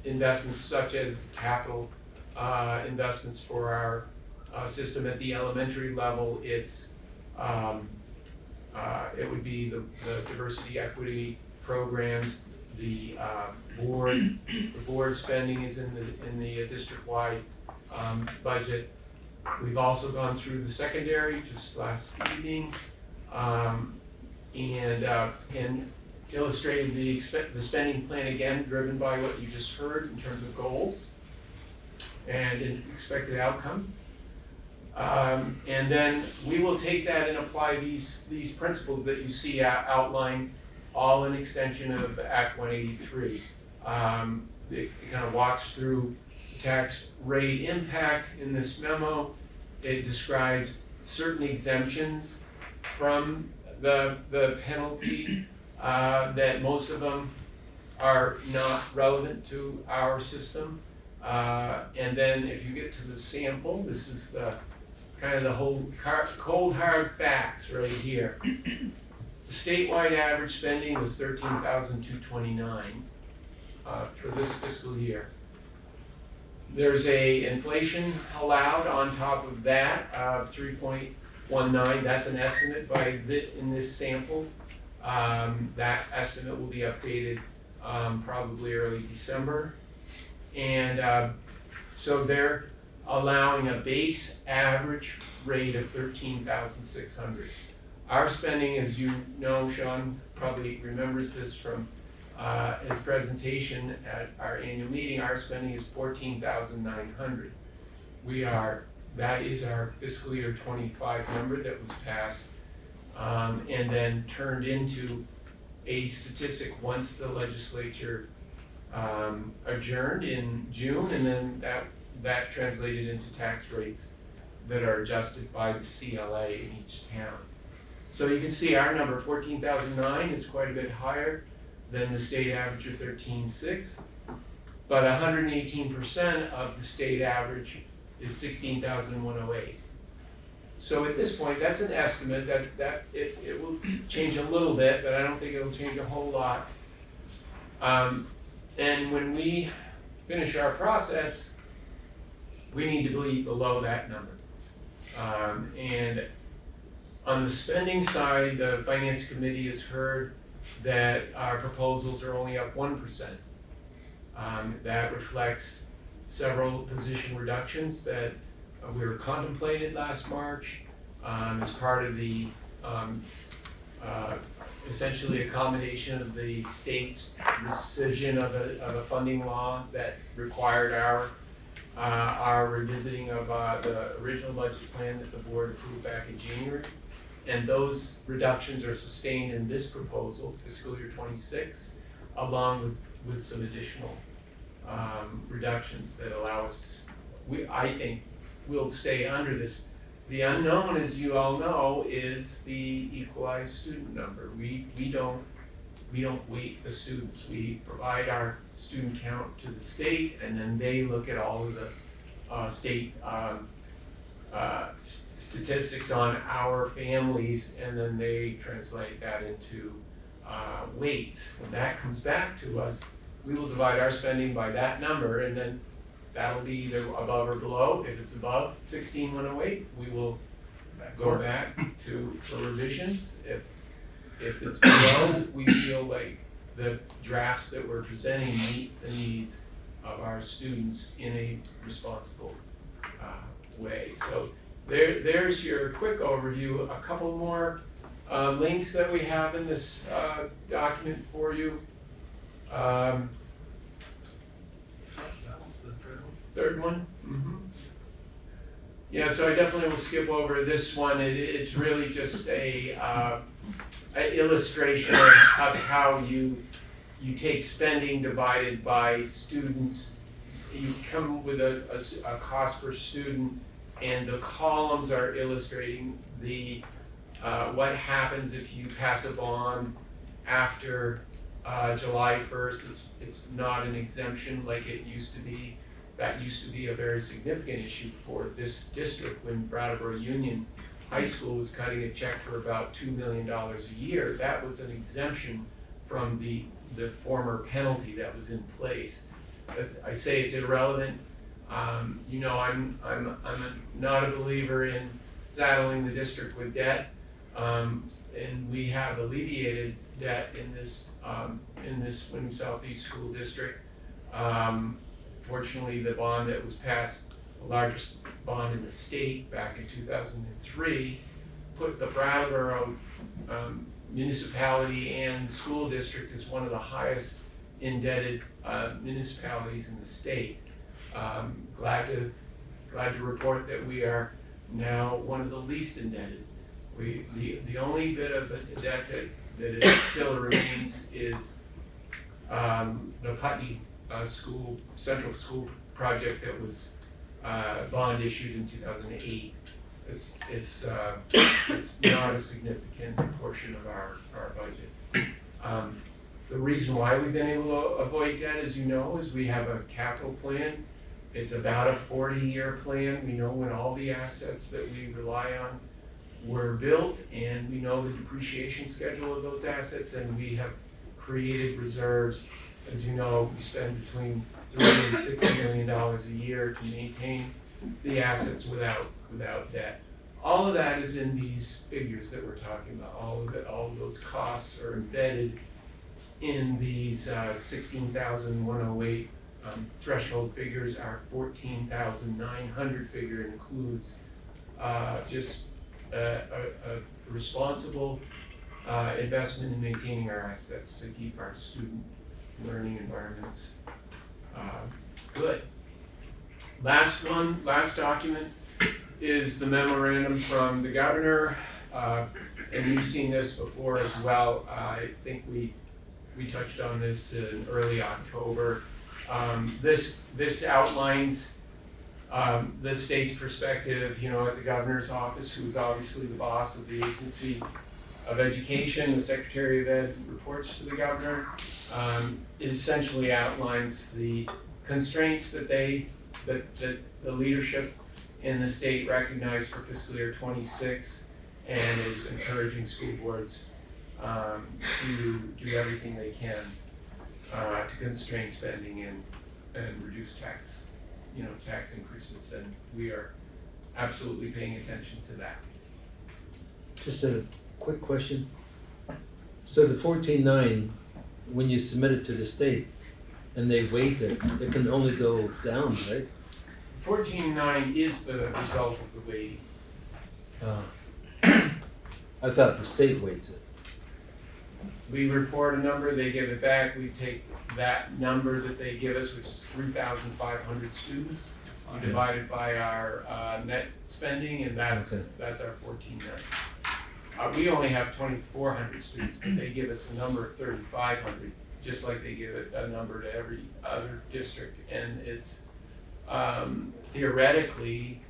investments such as capital investments for our system at the elementary level. It's it would be the diversity equity programs, the board spending is in the district-wide budget. We've also gone through the secondary just last evening and illustrated the spending plan again, driven by what you just heard in terms of goals and expected outcomes. And then we will take that and apply these principles that you see outlined, all an extension of Act 183. It kind of walks through tax rate impact in this memo. It describes certain exemptions from the penalty, that most of them are not relevant to our system. And then if you get to the sample, this is the kind of the whole cold hard facts right here. The statewide average spending was $13,229 for this fiscal year. There's a inflation allowed on top of that of 3.19. That's an estimate in this sample. That estimate will be updated probably early December. And so they're allowing a base average rate of $13,600. Our spending, as you know, Sean probably remembers this from his presentation at our annual meeting, our spending is $14,900. That is our fiscal year 25 number that was passed and then turned into a statistic once the legislature adjourned in June, and then that translated into tax rates that are adjusted by the CLA in each town. So you can see our number, 14,009, is quite a bit higher than the state average of 13,600, but 118% of the state average is 16,108. So at this point, that's an estimate that it will change a little bit, but I don't think it'll change a whole lot. And when we finish our process, we need to be below that number. And on the spending side, the Finance Committee has heard that our proposals are only up 1%. That reflects several position reductions that were contemplated last March, as part of the essentially accommodation of the state's rescission of a funding law that required our revisiting of the original budget plan that the board approved back in January. And those reductions are sustained in this proposal, fiscal year 26, along with some additional reductions that allow us to, I think we'll stay under this. The unknown, as you all know, is the equalized student number. We don't weight the students. We provide our student count to the state, and then they look at all of the state statistics on our families, and then they translate that into weights. When that comes back to us, we will divide our spending by that number, and then that'll be either above or below. If it's above 16,108, we will go back for revisions. If it's below, we feel like the drafts that we're presenting meet the needs of our students in a responsible way. So there's your quick overview. A couple more links that we have in this document for you. Third one? Mm-hmm. Yeah, so I definitely will skip over this one. It's really just a illustration of how you take spending divided by students. You come with a cost per student, and the columns are illustrating the what happens if you pass a bond after July 1st. It's not an exemption like it used to be. That used to be a very significant issue for this district when Brattleboro Union High School was cutting a check for about $2 million a year. That was an exemption from the former penalty that was in place. I say it's irrelevant. You know, I'm not a believer in saddling the district with debt, and we have alleviated debt in this Windham Southeast School District. Fortunately, the bond that was passed, the largest bond in the state back in 2003, put the Brattleboro municipality and school district as one of the highest indebted municipalities in the state. Glad to report that we are now one of the least indebted. The only bit of the debt that still remains is the Putney Central School project that was bond issued in 2008. It's not a significant portion of our budget. The reason why we've been able to avoid debt, as you know, is we have a capital plan. It's about a 40-year plan. We know when all the assets that we rely on were built, and we know the depreciation schedule of those assets, and we have created reserves. As you know, we spend between $3 and $6 million a year to maintain the assets without debt. All of that is in these figures that we're talking about. All of those costs are embedded in these 16,108 threshold figures. Our 14,900 figure includes just a responsible investment in maintaining our assets to keep our student learning environments good. Last document is the memorandum from the governor, and you've seen this before as well. I think we touched on this in early October. This outlines the state's perspective, you know, at the governor's office, who's obviously the boss of the agency of education. The Secretary of Ed reports to the governor. It essentially outlines the constraints that the leadership in the state recognize for fiscal year 26, and is encouraging school boards to do everything they can to constrain spending and reduce tax increases, and we are absolutely paying attention to that. Just a quick question. So the 14.9, when you submit it to the state and they weight it, it can only go down, right? 14.9 is the result of the weighting. I thought the state weights it. We report a number, they give it back, we take that number that they give us, which is 3,500 students, Okay. divided by our net spending, and that's our 1490. We only have 2,400 students, but they give us a number of 3,500, just like they give it a number to every other district. And it's theoretically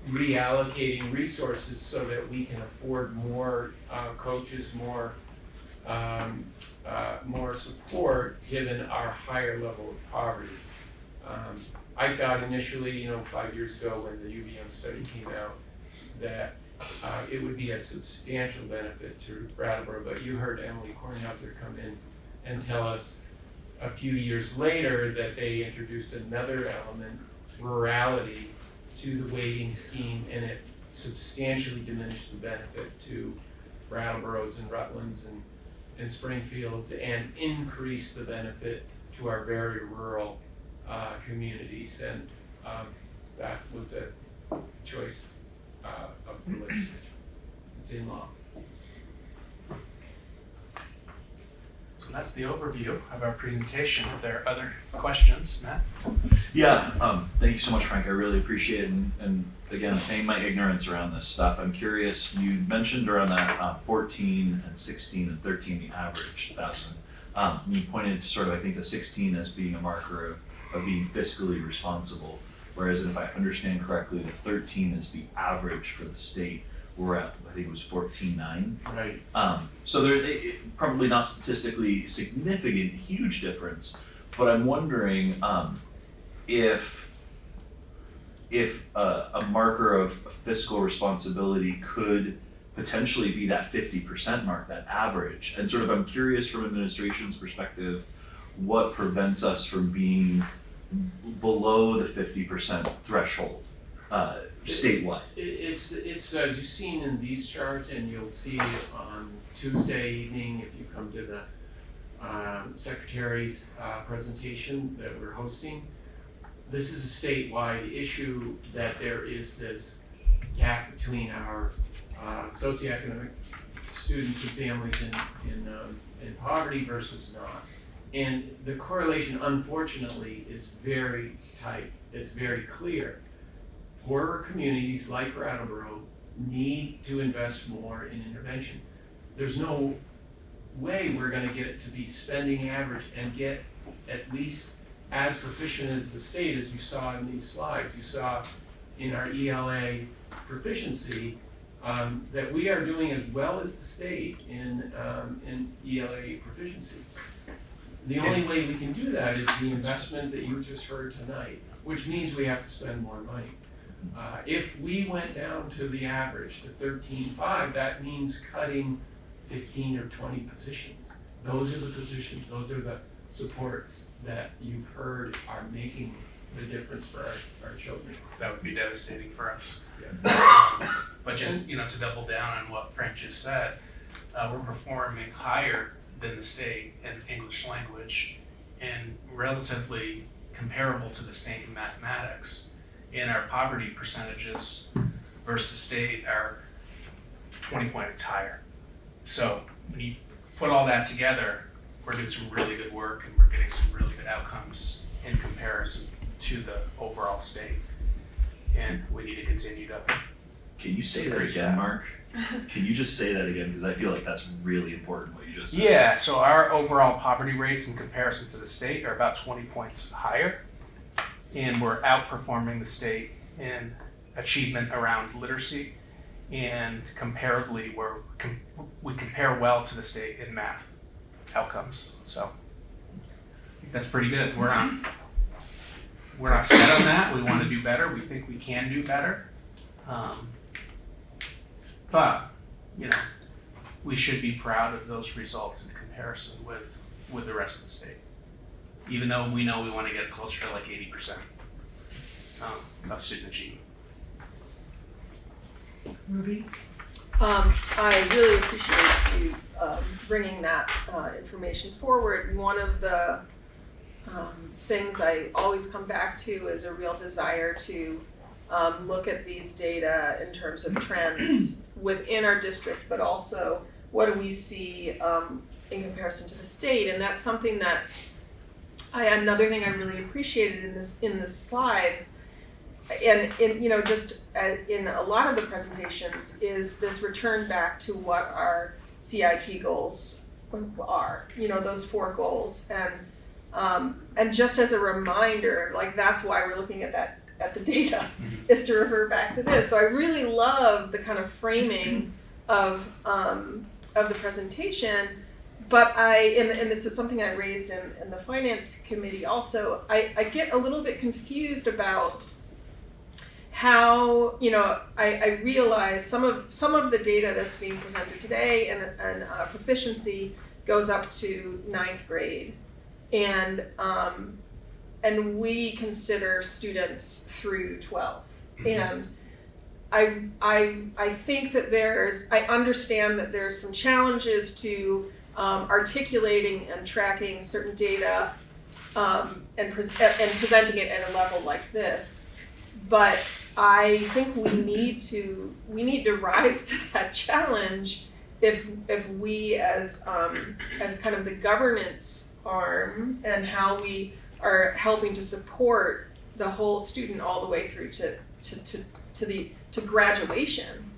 reallocating resources so that we can afford more coaches, more support given our higher level of poverty. I thought initially, 5 years ago when the UVM study came out, that it would be a substantial benefit to Brattleboro, but you heard Emily Kornhauser come in and tell us a few years later that they introduced another element, rurality, to the weighting scheme, and it substantially diminished the benefit to Brattleboro's and Rutland's and Springfield's, and increased the benefit to our very rural communities, and that was a choice of the legislature. It's in law. So that's the overview of our presentation. If there are other questions, Matt? Yeah, thank you so much, Frank. I really appreciate it. And again, paying my ignorance around this stuff, I'm curious, you mentioned around that 14 and 16 and 13, the average 1,000. You pointed to sort of, I think, the 16 as being a marker of being fiscally responsible, whereas if I understand correctly, the 13 is the average for the state. We're at, I think it was 14.9. Right. So there's probably not statistically significant, huge difference, but I'm wondering if a marker of fiscal responsibility could potentially be that 50% mark, that average. And sort of, I'm curious from administration's perspective, what prevents us from being below the 50% threshold statewide? It's as you've seen in these charts, and you'll see on Tuesday evening if you come to the Secretary's presentation that we're hosting. This is a statewide issue, that there is this gap between our socioeconomic students and families in poverty versus not. And the correlation, unfortunately, is very tight. It's very clear. Poorer communities like Brattleboro need to invest more in intervention. There's no way we're going to get it to be spending average and get at least as proficient as the state, as you saw in these slides. You saw in our ELA proficiency that we are doing as well as the state in ELA proficiency. The only way we can do that is the investment that you just heard tonight, which means we have to spend more money. If we went down to the average, the 13.5, that means cutting 15 or 20 positions. Those are the positions, those are the supports that you've heard are making the difference for our children. That would be devastating for us. Yeah. But just, to double down on what Frank just said, we're performing higher than the state in English language and relatively comparable to the state in mathematics. And our poverty percentages versus the state are 20 points higher. So when you put all that together, we're doing some really good work and we're getting some really good outcomes in comparison to the overall state. And we need to continue to. Can you say that again, Mark? Can you just say that again? Because I feel like that's really important what you just said. Yeah, so our overall poverty rates in comparison to the state are about 20 points higher. And we're outperforming the state in achievement around literacy, and comparably we compare well to the state in math outcomes. So I think that's pretty good. We're not set on that. We want to do better. We think we can do better. But we should be proud of those results in comparison with the rest of the state. Even though we know we want to get closer to like 80% of student achievement. Ruby? I really appreciate you bringing that information forward. One of the things I always come back to is a real desire to look at these data in terms of trends within our district, but also what do we see in comparison to the state. And that's something that another thing I really appreciated in the slides, and in just in a lot of the presentations, is this return back to what our CIP goals are. Those 4 goals, and just as a reminder, like that's why we're looking at the data, is to refer back to this. So I really love the kind of framing of the presentation. But and this is something I raised in the finance committee also, I get a little bit confused about how, I realize some of the data that's being presented today and proficiency goes up to 9th grade. And we consider students through 12. And I think that I understand that there's some challenges to articulating and tracking certain data and presenting it at a level like this, but I think we need to rise to that challenge if we as kind of the governance arm and how we are helping to support the whole student all the way through to graduation.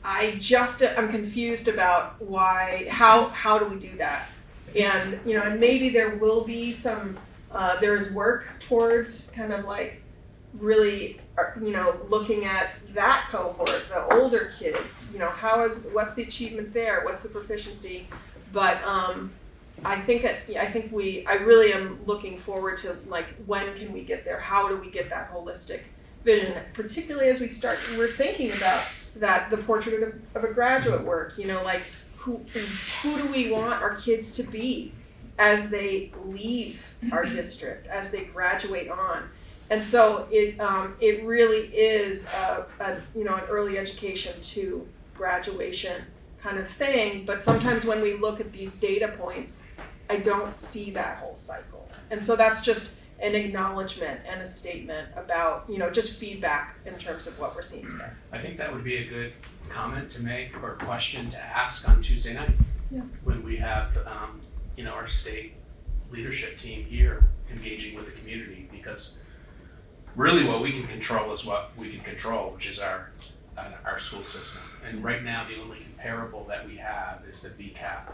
I'm confused about how do we do that? And, and maybe there will be some, there's work towards kind of like really, looking at that cohort, the older kids, what's the achievement there? What's the proficiency? But, I really am looking forward to like, when can we get there? How do we get that holistic vision? Particularly as we're thinking about the portrait of a graduate work, like who do we want our kids to be as they leave our district, as they graduate on? And so it really is an early education to graduation kind of thing. But sometimes when we look at these data points, I don't see that whole cycle. And so that's just an acknowledgement and a statement about, just feedback in terms of what we're seeing today. I think that would be a good comment to make or question to ask on Tuesday night. Yeah. When we have, our state leadership team here engaging with the community, because really what we can control is what we can control, which is our school system. And right now, the only comparable that we have is the VCAP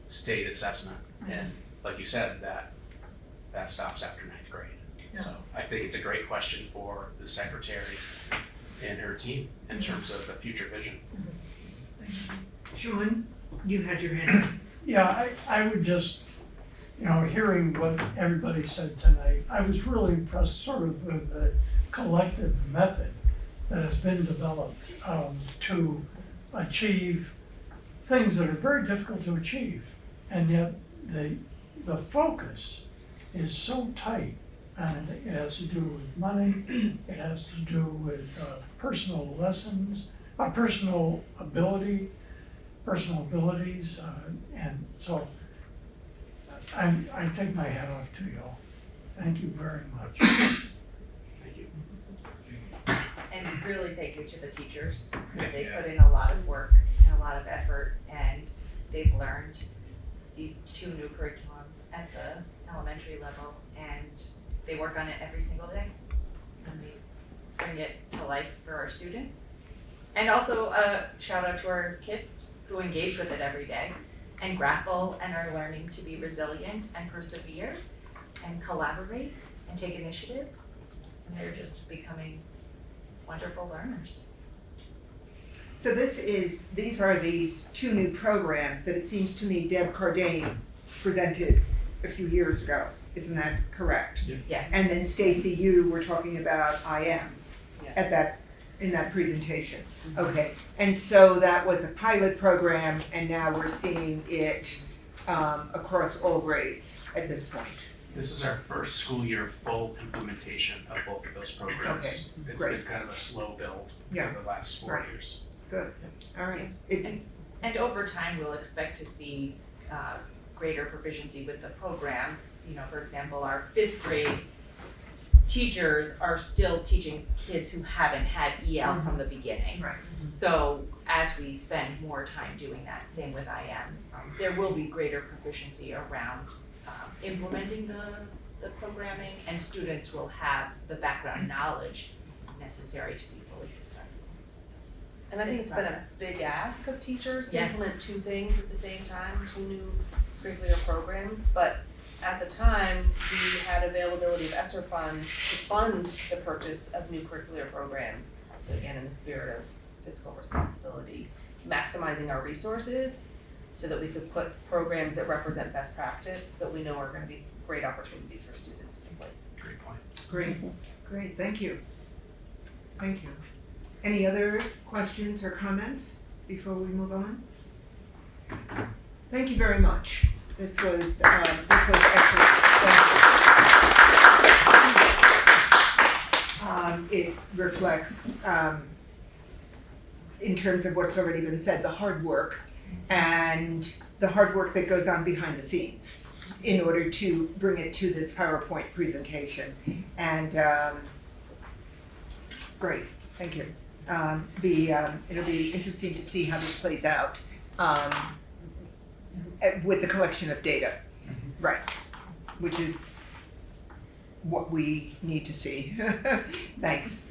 state assessment. And like you said, that stops after 9th grade. Yeah. So I think it's a great question for the secretary and her team in terms of the future vision. Sean, you had your hand up. Yeah, I would just, hearing what everybody said tonight, I was really impressed sort of with the collective method that has been developed to achieve things that are very difficult to achieve. And yet the focus is so tight, and it has to do with money, it has to do with personal lessons, personal abilities, and so I take my hat off to y'all. Thank you very much. Thank you. And really thank you to the teachers. They Yeah. put in a lot of work and a lot of effort, and they've learned these 2 new curriculums at the elementary level, and they work on it every single day. And they bring it to life for our students. And also a shout out to our kids who engage with it every day and grapple and are learning to be resilient and persevere and collaborate and take initiative. And they're just becoming wonderful learners. So these are these 2 new programs that it seems to me Deb Cardane presented a few years ago. Isn't that correct? Yeah. Yes. And then Stacy, you were talking about IM Yes. in that presentation. Okay, and so that was a pilot program, and now we're seeing it across all grades at this point. This is our first school year full implementation of both of those programs. Okay, It's great. been kind of a slow build Yeah. for the last 4 Right. years. Good, all right. And over time, we'll expect to see greater proficiency with the programs. For example, our 5th grade teachers are still teaching kids who haven't had EL from the beginning. Right. So as we spend more time doing that, same with IM, there will be greater proficiency around implementing the programming, and students will have the background knowledge necessary to be fully successful. And I think it's been a big ask of teachers to implement two things at the same time, two new curricular programs, but at the time, we had availability of ESSER funds to fund the purchase of new curricular programs. So again, in the spirit of fiscal responsibility, maximizing our resources so that we could put programs that represent best practice that we know are gonna be great opportunities for students in place. Great point. Great, thank you. Thank you. Any other questions or comments before we move on? Thank you very much. This was excellent. Thank you. It reflects, in terms of what's already been said, the hard work and the hard work that goes on behind the scenes in order to bring it to this PowerPoint presentation. And great, thank you. It'll be interesting to see how this plays out with the collection of data, right? Which is what we need to see. Thanks.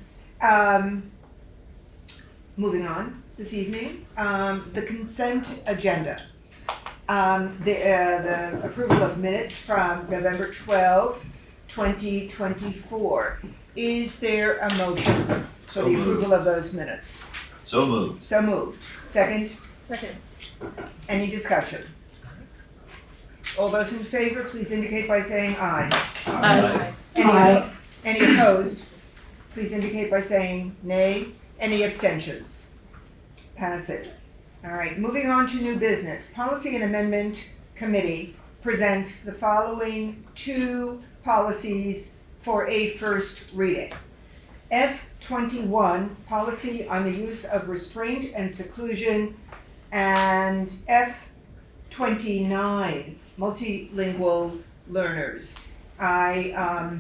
Moving on this evening, the consent agenda. The approval of minutes from November 12th, 2024. Is there a motion for the approval of those minutes? So moved. So moved. Second? Second. Any discussion? All those in favor, please indicate by saying aye. Aye. Any opposed? Please indicate by saying nay. Any abstentions? Passes. All right, moving on to new business. Policy and Amendment Committee presents the following two policies for a first reading. F21, Policy on the Use of Restraint and Seclusion, and F29, Multilingual Learners. I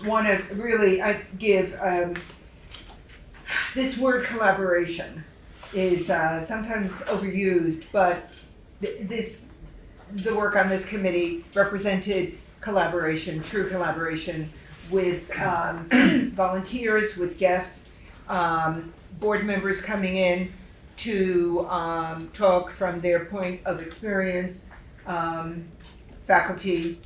want to really give this word collaboration is sometimes overused, but the work on this committee represented collaboration, true collaboration with volunteers, with guests, board members coming in to talk from their point of experience, faculty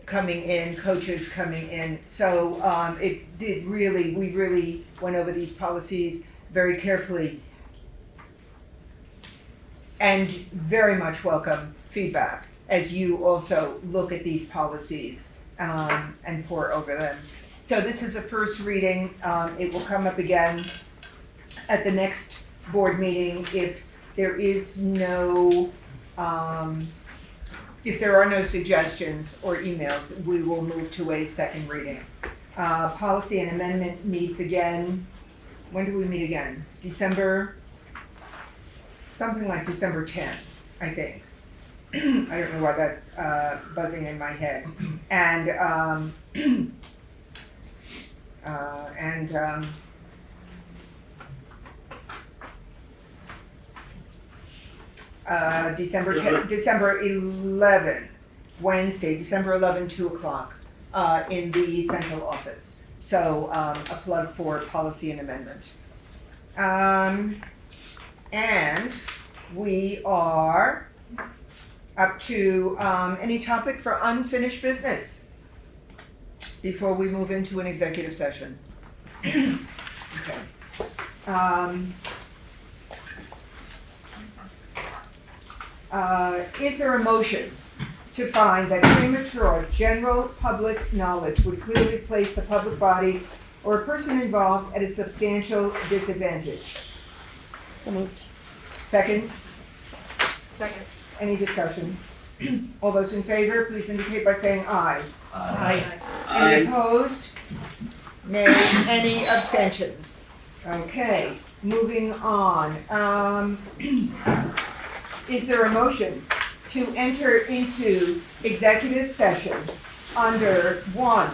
coming in, coaches coming in. So we really went over these policies very carefully and very much welcome feedback as you also look at these policies and pore over them. So this is a first reading. It will come up again at the next board meeting if there is no, if there are no suggestions or emails, we will move to a second reading. Policy and Amendment meets again. When do we meet again? Something like December 10th, I think. I don't know why that's buzzing in my head. And December 11, Wednesday, December 11, 2 o'clock, in the central office. So a plug for Policy and Amendment. And we are up to any topic for unfinished business before we move into an executive session. Okay. Is there a motion to find that premature general public knowledge would clearly place the public body or a person involved at a substantial disadvantage? So moved. Second? Second. Any discussion? All those in favor, please indicate by saying aye. Aye. Any opposed? Nay. Any abstentions? Okay, moving on. Is there a motion to enter into executive session under 1,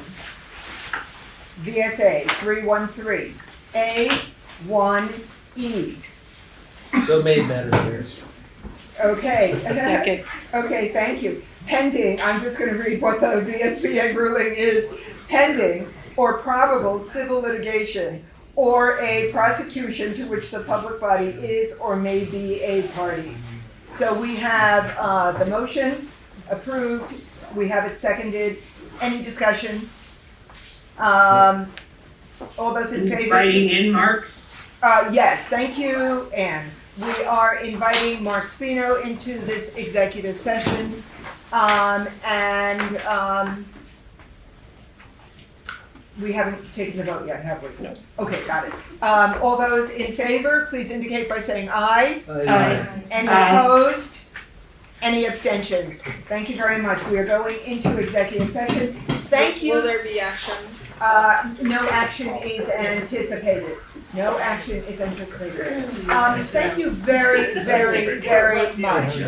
VSA 313, A1E. So made, Madam Chair. Okay. A second. Okay, thank you. Pending, I'm just gonna read what the VSBA ruling is. Pending or probable civil litigation or a prosecution to which the public body is or may be a party. So we have the motion approved, we have it seconded. Any discussion? All those in favor? Writing in, Mark? Yes, thank you, Anne. We are inviting Mark Spino into this executive session. We haven't taken the vote yet, have we? No. Okay, got it. All those in favor, please indicate by saying aye. Aye. Any opposed? Any abstentions? Thank you very much. We are going into executive session. Thank you. Will there be action? No action is anticipated. No action is anticipated. Thank you very, very, very much.